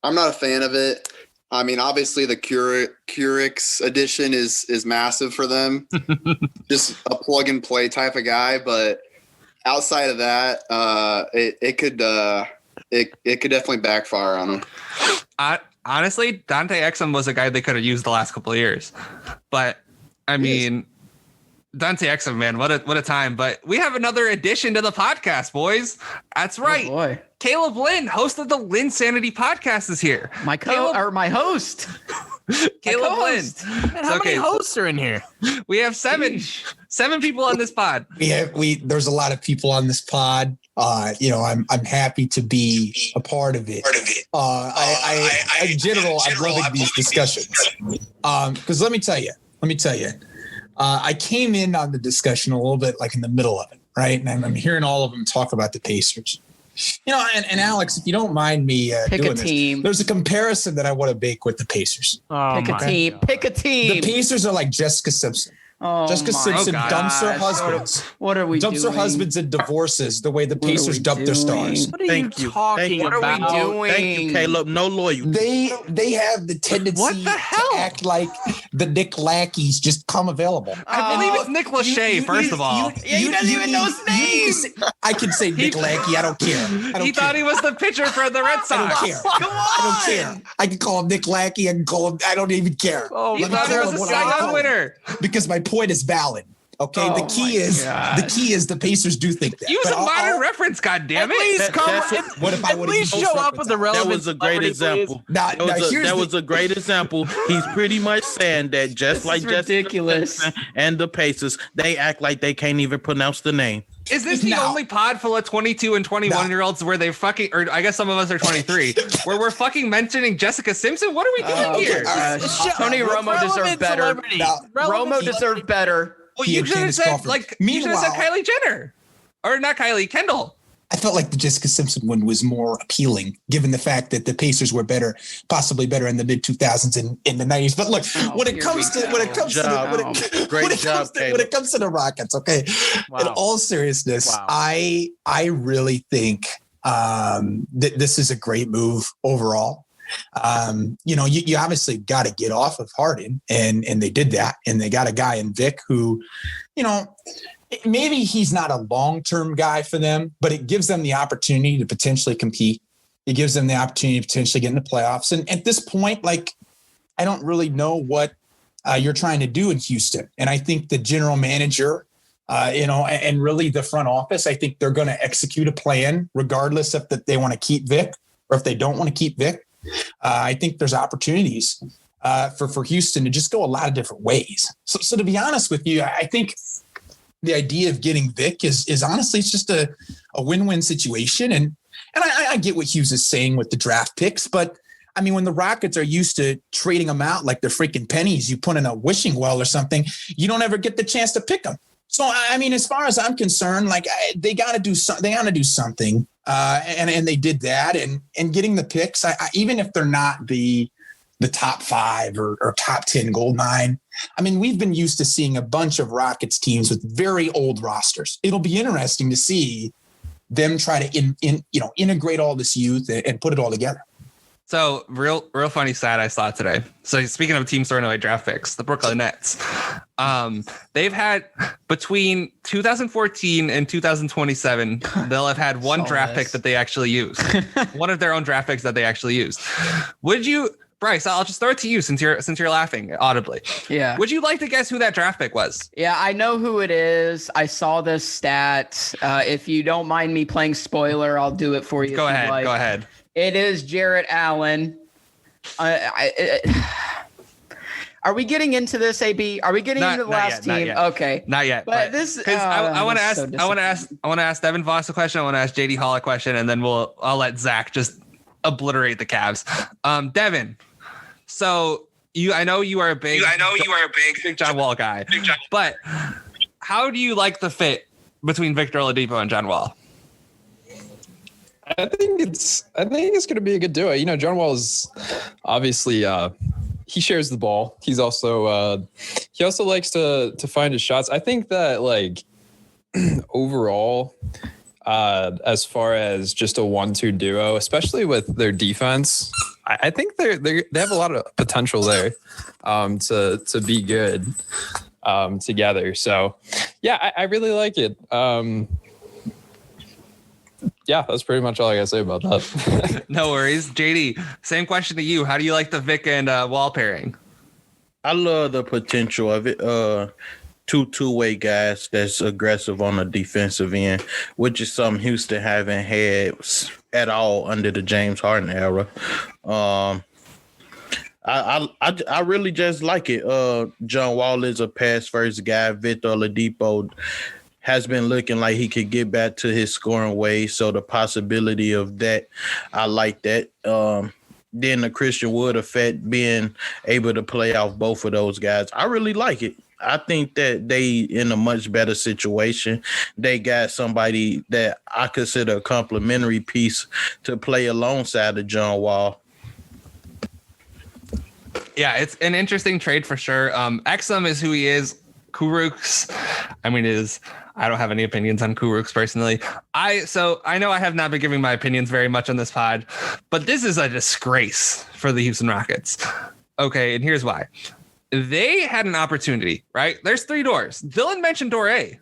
I'm not a fan of it. I mean, obviously the Curix edition is massive for them. Just a plug and play type of guy, but outside of that, it could definitely backfire on him. Honestly, Dante Exum was a guy they could have used the last couple of years, but I mean, Dante Exum, man, what a time! But we have another addition to the podcast, boys. That's right. Oh boy. Caleb Lynn, host of the Lynn Sanity podcast, is here. My host. Caleb Lynn. Man, how many hosts are in here? We have seven people on this pod. There's a lot of people on this pod. I'm happy to be a part of it. In general, I'm loving these discussions. Because let me tell you, I came in on the discussion a little bit like in the middle of it, right? And I'm hearing all of them talk about the Pacers. And Alex, if you don't mind me pick doing a team. There's a comparison that I want to make with the Pacers. Pick a team. Pick a team. The Pacers are like Jessica Simpson. Jessica Simpson dumps her husbands. What are we dumps doing? her husbands and divorces the way the Pacers dump their stars. What are you talking about? What are we doing? Thank you, Caleb. No loyalty. They have the tendency to act like the Nick Lackeys just come available. I believe it's Nick Lachey, first of all. He doesn't even know his name. I can say Nick Lackey. I don't care. He thought he was the pitcher for the Red Sox. I don't care. Come on. I don't care. I can call him Nick Lackey. I can call him. I don't even care. He thought he was a Cy Young winner. Because my point is valid. Okay, the key is the Pacers do think that. Use a modern reference, goddammit. At least show up with the relevant. That was a great example. That was a great example. He's pretty much saying that just like ridiculous and the Pacers, they act like they can't even pronounce the name. Is this the only pod full of 22 and 21-year-olds where they fucking, or I guess some of us are 23, where we're fucking mentioning Jessica Simpson? What are we doing here? Tony Romo deserved better. Romo deserved better. Well, you should have said Kylie Jenner, or not Kylie, Kendall. I felt like the Jessica Simpson one was more appealing, given the fact that the Pacers were possibly better in the mid 2000s and in the 90s. But look, when it comes to the Rockets, in all seriousness, I really think that this is a great move overall. You obviously got to get off of Harden, and they did that, and they got a guy in Vic who, maybe he's not a long-term guy for them, but it gives them the opportunity to potentially compete. It gives them the opportunity to potentially get in the playoffs. And at this point, I don't really know what you're trying to do in Houston. And I think the general manager, and really the front office, I think they're going to execute a plan regardless if that they want to keep Vic or if they don't want to keep Vic. I think there's opportunities for Houston to just go a lot of different ways. So to be honest with you, I think the idea of getting Vic is honestly, it's just a win-win situation. And I get what Hughes is saying with the draft picks, but I mean, when the Rockets are used to trading them out like they're freaking pennies, you put in a wishing well or something, you don't ever get the chance to pick them. So, I mean, as far as I'm concerned, they got to do something. They got to do something. And they did that, and getting the picks, even if they're not the top 5 or top 10 gold mine. I mean, we've been used to seeing a bunch of Rockets teams with very old rosters. It'll be interesting to see them try to integrate all this youth and put it all together. So real funny stat I saw today. So speaking of teams throwing away draft picks, the Brooklyn Nets, they've had between 2014 and 2027, they'll have had one draft pick that they actually used. One of their own draft picks that they actually used. Would you, Bryce, I'll just throw it to you since you're laughing audibly. Yeah. Would you like to guess who that draft pick was? Yeah, I know who it is. I saw this stat. If you don't mind me playing spoiler, I'll do it for you. Go ahead. It is Jarrett Allen. Are we getting into this, AB? Are we getting into the last team? Okay, not yet. But this, because I want to ask Devin Voss a question. I want to ask JD Hall a question, and then I'll let Zach just obliterate the Cavs. Devin, so I know you are a big John Wall guy. But how do you like the fit between Victor Oladipo and John Wall? I think it's going to be a good duo. John Wall is obviously he shares the ball. He's also he also likes to find his shots. I think that overall, as far as just a 1-2 duo, especially with their defense, I think they have a lot of potential there to be good together. So yeah, I really like it. Yeah, that's pretty much all I gotta say about that. No worries. JD, same question to you. How do you like the Vic and Wall pairing? I love the potential of it. Two-way guys that's aggressive on the defensive end, which is something Houston haven't had at all under the James Harden era. I really just like it. John Wall is a pass-first guy. Victor Oladipo has been looking like he could get back to his scoring ways. So the possibility of that, I like that. Then the Christian Wood effect, being able to play off both of those guys, I really like it. I think that they in a much better situation. They got somebody that I consider a complimentary piece to play alongside of John Wall. Yeah, it's an interesting trade for sure. Exum is who he is. Kuruks, I don't have any opinions on Kuruks personally. I know I have not been giving my opinions very much on this pod, but this is a disgrace for the Houston Rockets. Okay, and here's why. They had an opportunity, right? There's 3 doors. Dylan mentioned door A,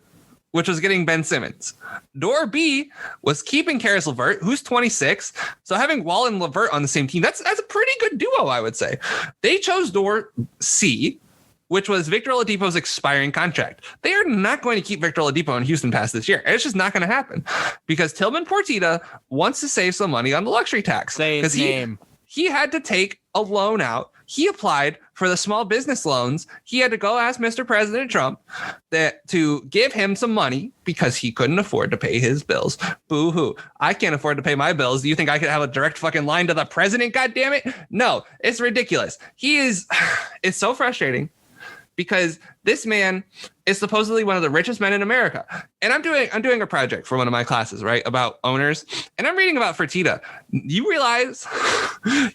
which was getting Ben Simmons. Door B was keeping Karis LeVert, who's 26. So having Wall and LeVert on the same team, that's a pretty good duo, I would say. They chose door C, which was Victor Oladipo's expiring contract. They are not going to keep Victor Oladipo in Houston past this year. It's just not going to happen because Tillman Fertitta wants to save some money on the luxury tax. Say his name. He had to take a loan out. He applied for the small business loans. He had to go ask Mr. President Trump to give him some money because he couldn't afford to pay his bills. Boo-hoo. I can't afford to pay my bills. Do you think I could have a direct fucking line to the president? God damn it. No, it's ridiculous. It's so frustrating because this man is supposedly one of the richest men in America. And I'm doing a project for one of my classes, right, about owners. And I'm reading about Fertitta. You realize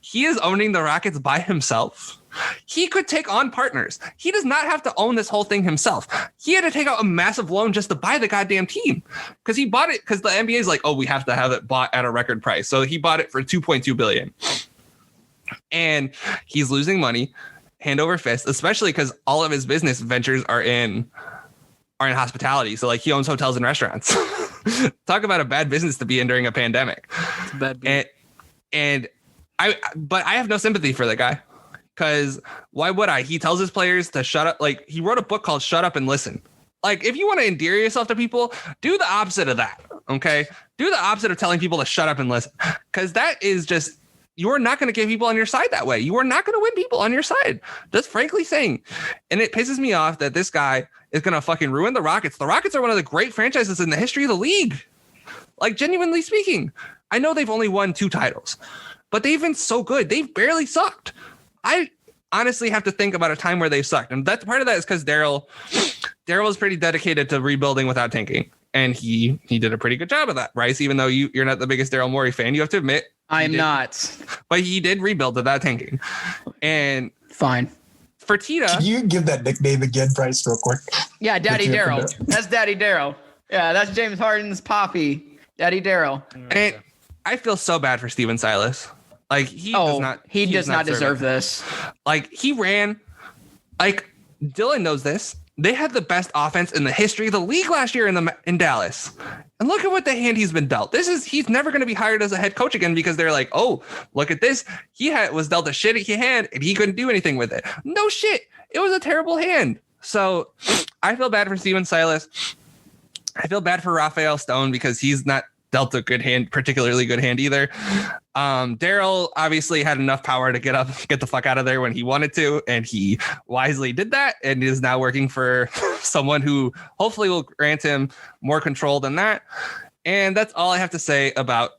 he is owning the Rockets by himself? He could take on partners. He does not have to own this whole thing himself. He had to take out a massive loan just to buy the goddamn team because he bought it because the NBA is like, oh, we have to have it bought at a record price. So he bought it for $2.2 billion. And he's losing money hand over fist, especially because all of his business ventures are in hospitality. So like he owns hotels and restaurants. Talk about a bad business to be in during a pandemic. It's a bad business. But I have no sympathy for the guy because why would I? He tells his players to shut up. Like he wrote a book called Shut Up and Listen. Like if you want to endear yourself to people, do the opposite of that. Okay. Do the opposite of telling people to shut up and listen. Because that is just, you are not going to get people on your side that way. You are not going to win people on your side. Just frankly saying. And it pisses me off that this guy is going to fucking ruin the Rockets. The Rockets are one of the great franchises in the history of the league. Like, genuinely speaking, I know they've only won 2 titles, but they've been so good. They've barely sucked. I honestly have to think about a time where they've sucked. And that's part of that is because Daryl was pretty dedicated to rebuilding without tanking. And he did a pretty good job of that, Bryce. Even though you're not the biggest Daryl Morey fan, you have to admit I am not. But he did rebuild without tanking. And fine. Fertitta. Can you give that nickname again, Bryce, real quick? Yeah, Daddy Daryl. That's Daddy Daryl. Yeah, that's James Harden's poppy. Daddy Daryl. And I feel so bad for Steven Silas. Like he does not deserve this. Like he ran. Like Dylan knows this. They had the best offense in the history of the league last year in Dallas. And look at what the hand he's been dealt. He's never going to be hired as a head coach again because they're like, oh, look at this. He was dealt a shitty hand and he couldn't do anything with it. No shit. It was a terrible hand. So I feel bad for Steven Silas. I feel bad for Raphael Stone because he's not dealt a good hand, particularly good hand either. Daryl obviously had enough power to get the fuck out of there when he wanted to, and he wisely did that and is now working for someone who hopefully will grant him more control than that. And that's all I have to say about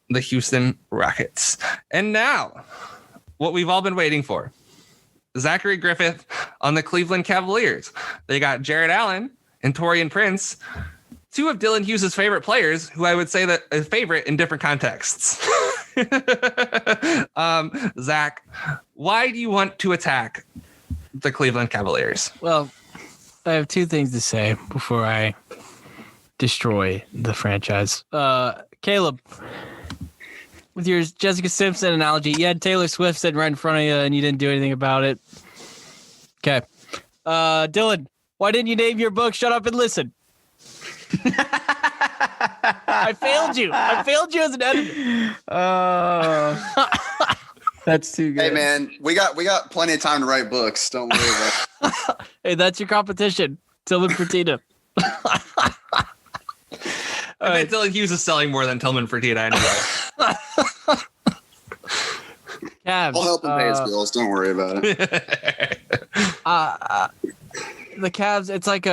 the Houston Rockets. And now, what we've all been waiting for. Zachary Griffith on the Cleveland Cavaliers. They got Jared Allen and Taurean Prince, 2 of Dylan Hughes' favorite players, who I would say that is favorite in different contexts. Zach, why do you want to attack the Cleveland Cavaliers? Well, I have 2 things to say before I destroy the franchise. Caleb, with your Jessica Simpson analogy, you had Taylor Swift sitting right in front of you and you didn't do anything about it. Okay. Dylan, why didn't you name your book Shut Up and Listen? I failed you. I failed you as an editor. That's too good. Hey man, we got plenty of time to write books. Don't worry about it. Hey, that's your competition. Tillman Fertitta. I bet Dylan Hughes is selling more than Tillman Fertitta anyway. Cavs, I'll help him pay his bills. Don't worry about it. The Cavs, it's like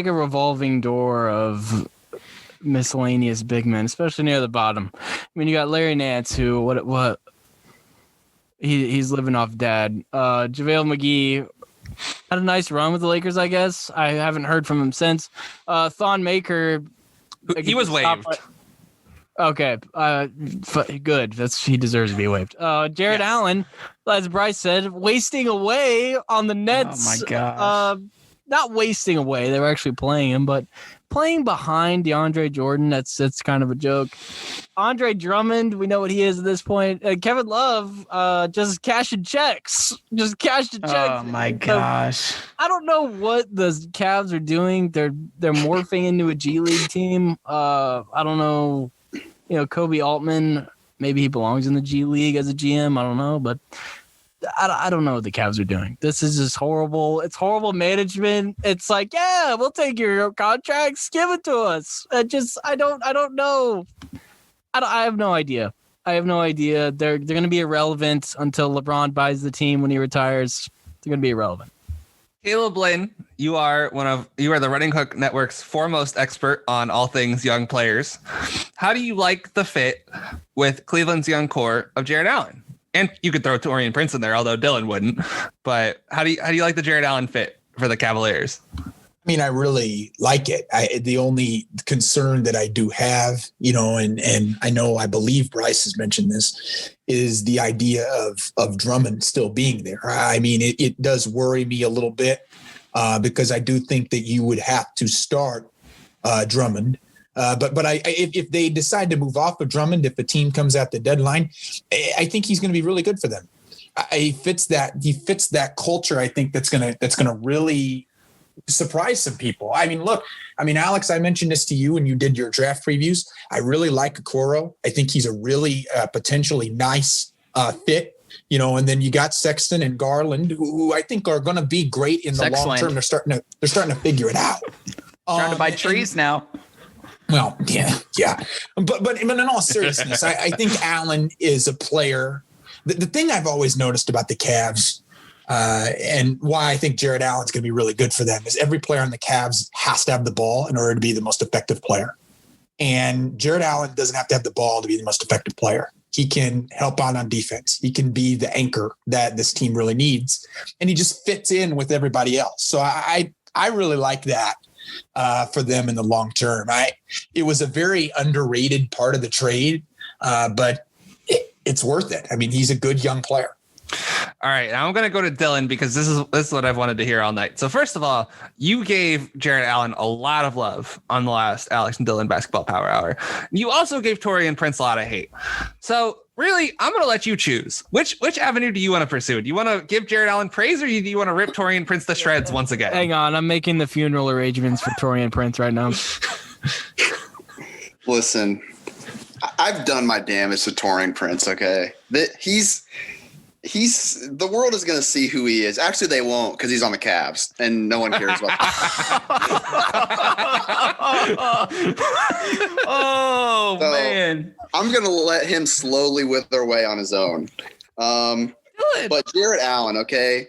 a revolving door of miscellaneous big men, especially near the bottom. I mean, you got Larry Nance, who what he's living off dad. JaVale McGee had a nice run with the Lakers, I guess. I haven't heard from him since. Thon Maker, he was waived. Okay, good. He deserves to be waived. Jared Allen, as Bryce said, wasting away on the Nets. Oh my gosh. Not wasting away. They were actually playing him, but playing behind DeAndre Jordan, that's kind of a joke. Andre Drummond, we know what he is at this point. Kevin Love, just cashing checks. Just cashing checks. Oh my gosh. I don't know what the Cavs are doing. They're morphing into a G League team. I don't know. Kobe Altman, maybe he belongs in the G League as a GM. I don't know, but I don't know what the Cavs are doing. This is just horrible. It's horrible management. It's like, yeah, we'll take your contracts. Give it to us. I don't know. I have no idea. They're going to be irrelevant until LeBron buys the team when he retires. They're going to be irrelevant. Caleb Lynn, you are the Running Hook Network's foremost expert on all things young players. How do you like the fit with Cleveland's young core of Jared Allen? And you could throw Taurean Prince in there, although Dylan wouldn't. But how do you like the Jared Allen fit for the Cavaliers? I mean, I really like it. The only concern that I do have, and I believe Bryce has mentioned this, is the idea of Drummond still being there. I mean, it does worry me a little bit because I do think that you would have to start Drummond. But if they decide to move off of Drummond, if a team comes at the deadline, I think he's going to be really good for them. He fits that culture. I think that's gonna really surprise some people. I mean, look, Alex, I mentioned this to you when you did your draft previews. I really like Okoro. I think he's a really potentially nice fit. And then you got Sexton and Garland, who I think are going to be great in the long term. They're starting to figure it out. Trying to buy trees now. Well, yeah. But in all seriousness, I think Allen is a player. The thing I've always noticed about the Cavs and why I think Jared Allen's going to be really good for them is every player on the Cavs has to have the ball in order to be the most effective player. And Jared Allen doesn't have to have the ball to be the most effective player. He can help out on defense. He can be the anchor that this team really needs. And he just fits in with everybody else. So I really like that. For them in the long term. It was a very underrated part of the trade, but it's worth it. I mean, he's a good young player. All right, now I'm going to go to Dylan because this is what I've wanted to hear all night. So first of all, you gave Jared Allen a lot of love on the last Alex and Dylan Basketball Power Hour. You also gave Taurean Prince a lot of hate. So really, I'm going to let you choose. Which avenue do you want to pursue? Do you want to give Jared Allen praise, or do you want to rip Taurean Prince to shreds once again? Hang on, I'm making the funeral arrangements for Taurean Prince right now. Listen, I've done my damage to Taurean Prince. Okay, he's the world is going to see who he is. Actually, they won't because he's on the Cavs and no one cares about man. I'm going to let him slowly wither away on his own. But Jared Allen, okay?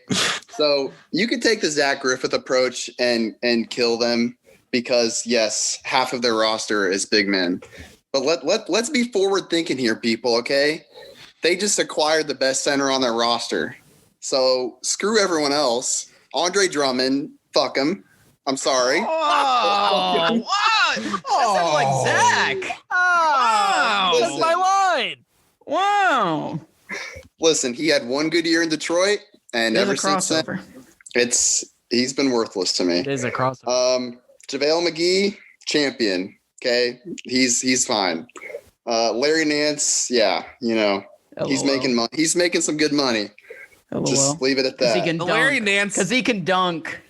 So you could take the Zach Griffith approach and kill them because, yes, half of their roster is big men. But let's be forward thinking here, people, okay? They just acquired the best center on their roster. So screw everyone else. Andre Drummond, fuck him. I'm sorry. Oh, what? That sounds like Zach. Oh, that's my line. Wow. Listen, he had one good year in Detroit, and There's ever since then, he's been worthless to me. It is a crossover. JaVale McGee, champion. Okay, he's fine. Larry Nance, yeah, he's making money. He's making some good money. Just leave it at that. He can dunk. Larry Nance, because he can dunk.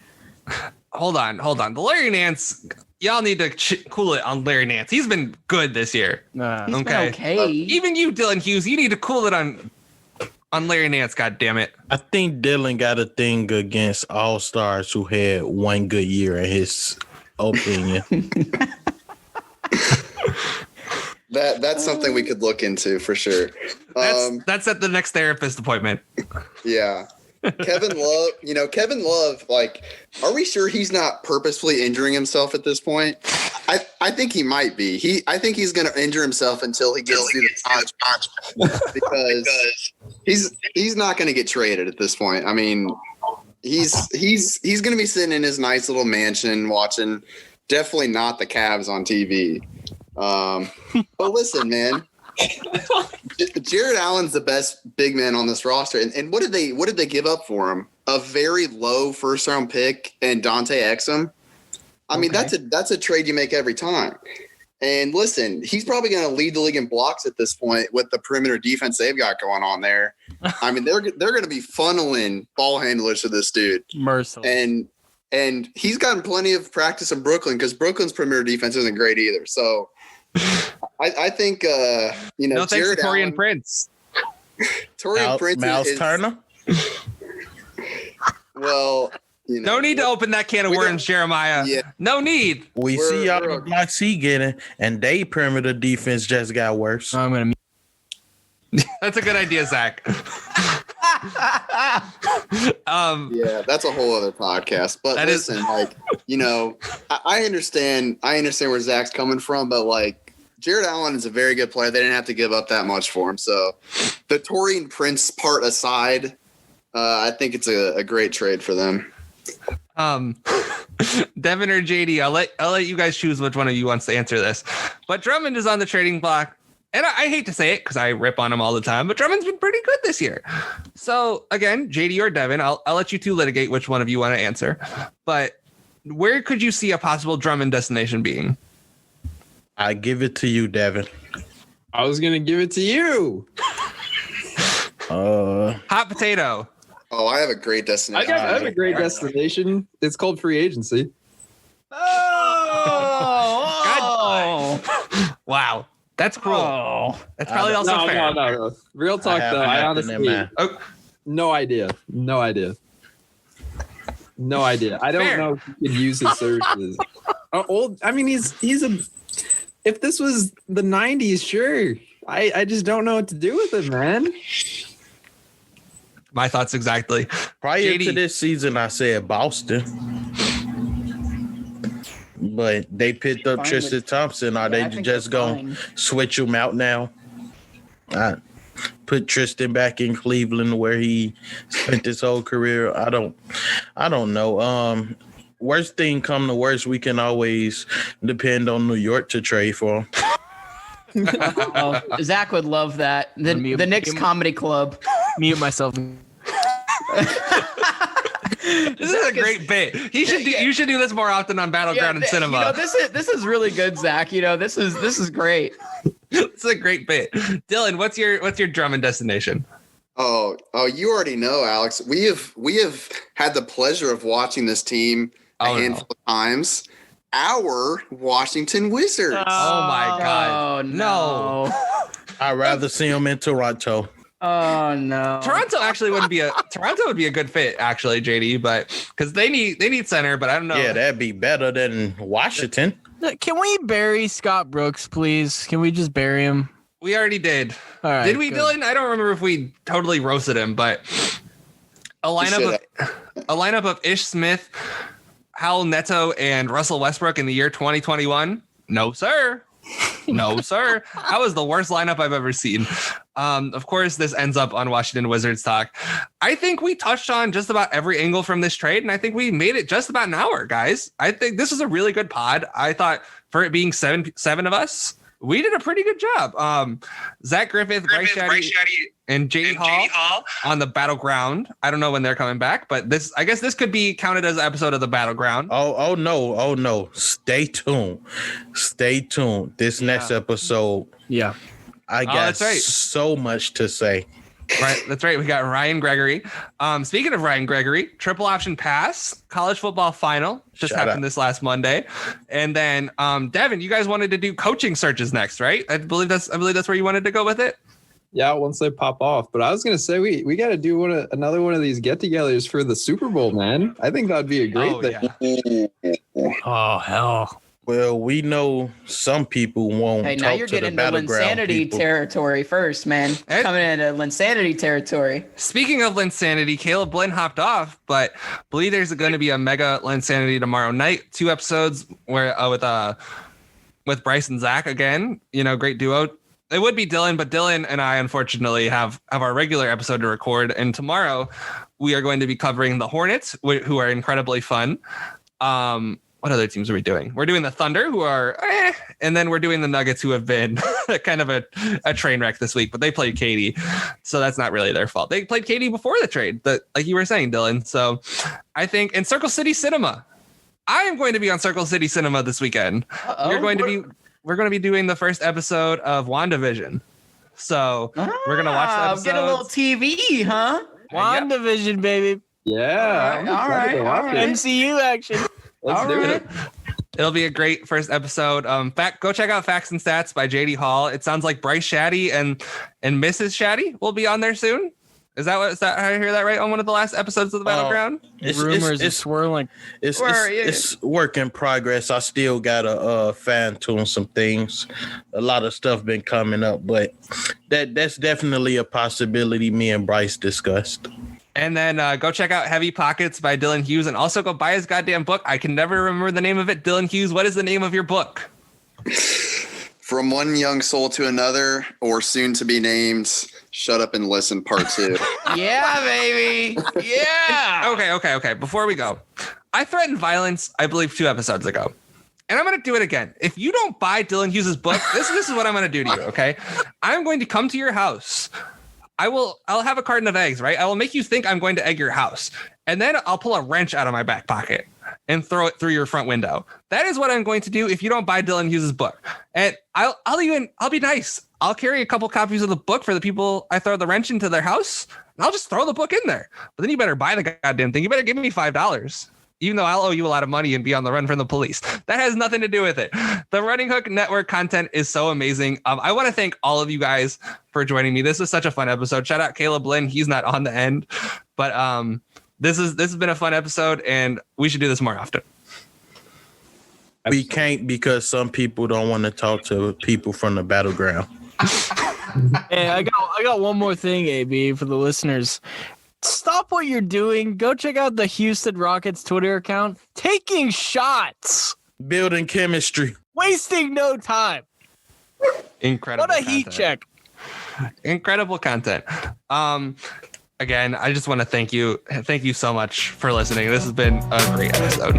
Hold on. The Larry Nance, y'all need to cool it on Larry Nance. He's been good this year. He's been okay. Even you, Dylan Hughes, you need to cool it on Larry Nance. God damn it! I think Dylan got a thing against all-stars who had one good year, in his opinion. That's something we could look into for sure. That's at the next therapist appointment. Yeah. Kevin Love, like, are we sure he's not purposefully injuring himself at this point? I think he might be. I think he's going to injure himself until he gets through the time because he's not going to get traded at this point. I mean, he's going to be sitting in his nice little mansion watching definitely not the Cavs on TV. But listen, man, Jared Allen's the best big man on this roster. And what did they give up for him? A very low first round pick and Dante Exum. I mean, that's a trade you make every time. And listen, he's probably going to lead the league in blocks at this point with the perimeter defense they've got going on there. I mean, they're going to be funneling ball handlers to this dude. Merciless. And he's gotten plenty of practice in Brooklyn because Brooklyn's perimeter defense isn't great either. So I think, no thanks Jared to Torian Allen, Prince. Torian Prince Miles Turner. Well, no need to open that can of worms, Jeremiah. Yeah. No need. We see all the blocks he getting, and they perimeter defense just got worse. I'm gonna. That's a good idea, Zach. Yeah, that's a whole other podcast. But listen, I understand where Zach's coming from, but like Jared Allen is a very good player. They didn't have to give up that much for him. So the Torian Prince part aside, I think it's a great trade for them. Devin or JD, I'll let you guys choose which one of you wants to answer this. But Drummond is on the trading block. And I hate to say it because I rip on him all the time, but Drummond's been pretty good this year. So again, JD or Devin, I'll let you two litigate which one of you want to answer. But where could you see a possible Drummond destination being? I give it to you, Devin. I was gonna give it to you. Hot potato. Oh, I have a great destination. I have a great destination. It's called free agency. Wow. That's cruel. That's probably also fair. No. Real talk, though. I honestly, no idea. I don't know if he could use his services. He's a. If this was the 90s, sure. I just don't know what to do with him, man. My thoughts exactly. Prior to this season, I said Boston. But they picked up Tristan Thompson. Are they just going to switch him out now? I put Tristan back in Cleveland where he spent his whole career. I don't know. Worst thing come to worst, we can always depend on New York to trade for him. Zach would love that. The Knicks Comedy Club. Mute myself. This is a great bit. You should do this more often on Battleground and Cinema. This is really good, Zach. This is great. It's a great bit. Dylan, what's your Drummond destination? Oh, you already know, Alex. We have had the pleasure of watching this team a handful of times. Our Washington Wizards. Oh my God. No. I'd rather see them in Toronto. Oh no. Toronto would be a good fit, actually, JD, but because they need center, but I don't know. Yeah, that'd be better than Washington. Can we bury Scott Brooks, please? Can we just bury him? We already did. All right. Did we, good. Dylan? I don't remember if we totally roasted him, but a lineup of Ish Smith, Howell Neto, and Russell Westbrook in the year 2021? No, sir. No, sir. That was the worst lineup I've ever seen. Of course, this ends up on Washington Wizards Talk. I think we touched on just about every angle from this trade, and I think we made it just about an hour, guys. I think this is a really good pod. I thought for it being seven of us, we did a pretty good job. Zach Griffith, Bryce Shadday, and JD Hall on the Battleground. I don't know when they're coming back, but I guess this could be counted as an episode of the Battleground. Oh no. Stay tuned. This next episode. Yeah. I got so much to say. Right, that's right. We got Ryan Gregory. Speaking of Ryan Gregory, triple option pass, college football final just happened this last Monday, and then Devin, you guys wanted to do coaching searches next, right? I believe that's where you wanted to go with it. Yeah, once they pop off. But I was gonna say we got to do another one of these get-togethers for the Super Bowl, man. I think that'd be a great thing. Yeah. Oh hell. Well, we know some people won't. Hey, now you're getting into Linsanity territory first, man. Coming into Linsanity territory. Speaking of Linsanity, Caleb Lynn hopped off, but I believe there's going to be a mega Linsanity tomorrow night. 2 episodes where with Bryce and Zach again. Great duo. It would be Dylan, but Dylan and I unfortunately have our regular episode to record, and tomorrow we are going to be covering the Hornets, who are incredibly fun. What other teams are we doing? We're doing the Thunder, who are, and then we're doing the Nuggets, who have been kind of a train wreck this week, but they played Katie, so that's not really their fault. They played Katie before the trade, like you were saying, Dylan. So I think in Circle City Cinema, I am going to be on Circle City Cinema this weekend. We're going to be doing the first episode of WandaVision. So we're gonna watch the episode. Get a little TV, huh? WandaVision, baby. Yeah. All right. MCU action. Let's do it. It'll be a great first episode. Go check out Facts and Stats by JD Hall. It sounds like Bryce Shadday and Mrs. Shadday will be on there soon. Is that how I hear that right on one of the last episodes of the Battleground? Rumors are swirling. It's work in progress. I still gotta fine tune some things. A lot of stuff been coming up, but that's definitely a possibility me and Bryce discussed. And then go check out Heavy Pockets by Dylan Hughes, and also go buy his goddamn book. I can never remember the name of it. Dylan Hughes, what is the name of your book? From One Young Soul to Another, or soon to be named Shut Up and Listen Part 2. Yeah, baby. Yeah. Okay. Before we go, I threatened violence, I believe, 2 episodes ago. And I'm going to do it again. If you don't buy Dylan Hughes' book, this is what I'm going to do to you, okay? I'm going to come to your house. I'll have a carton of eggs, right? I will make you think I'm going to egg your house. And then I'll pull a wrench out of my back pocket and throw it through your front window. That is what I'm going to do if you don't buy Dylan Hughes' book. And I'll be nice. I'll carry a couple copies of the book for the people I throw the wrench into their house, and I'll just throw the book in there. But then you better buy the goddamn thing. You better give me $5. Even though I'll owe you a lot of money and be on the run from the police. That has nothing to do with it. The Running Hook Network content is so amazing. I want to thank all of you guys for joining me. This was such a fun episode. Shout out Caleb Lynn. He's not on the end, but this has been a fun episode, and we should do this more often. We can't, because some people don't want to talk to people from the Battleground. Hey, I got one more thing, AB, for the listeners. Stop what you're doing. Go check out the Houston Rockets Twitter account. Taking shots. Building chemistry. Wasting no time. Incredible. What a heat check. Incredible content. Again, I just want to thank you. Thank you so much for listening. This has been a great episode.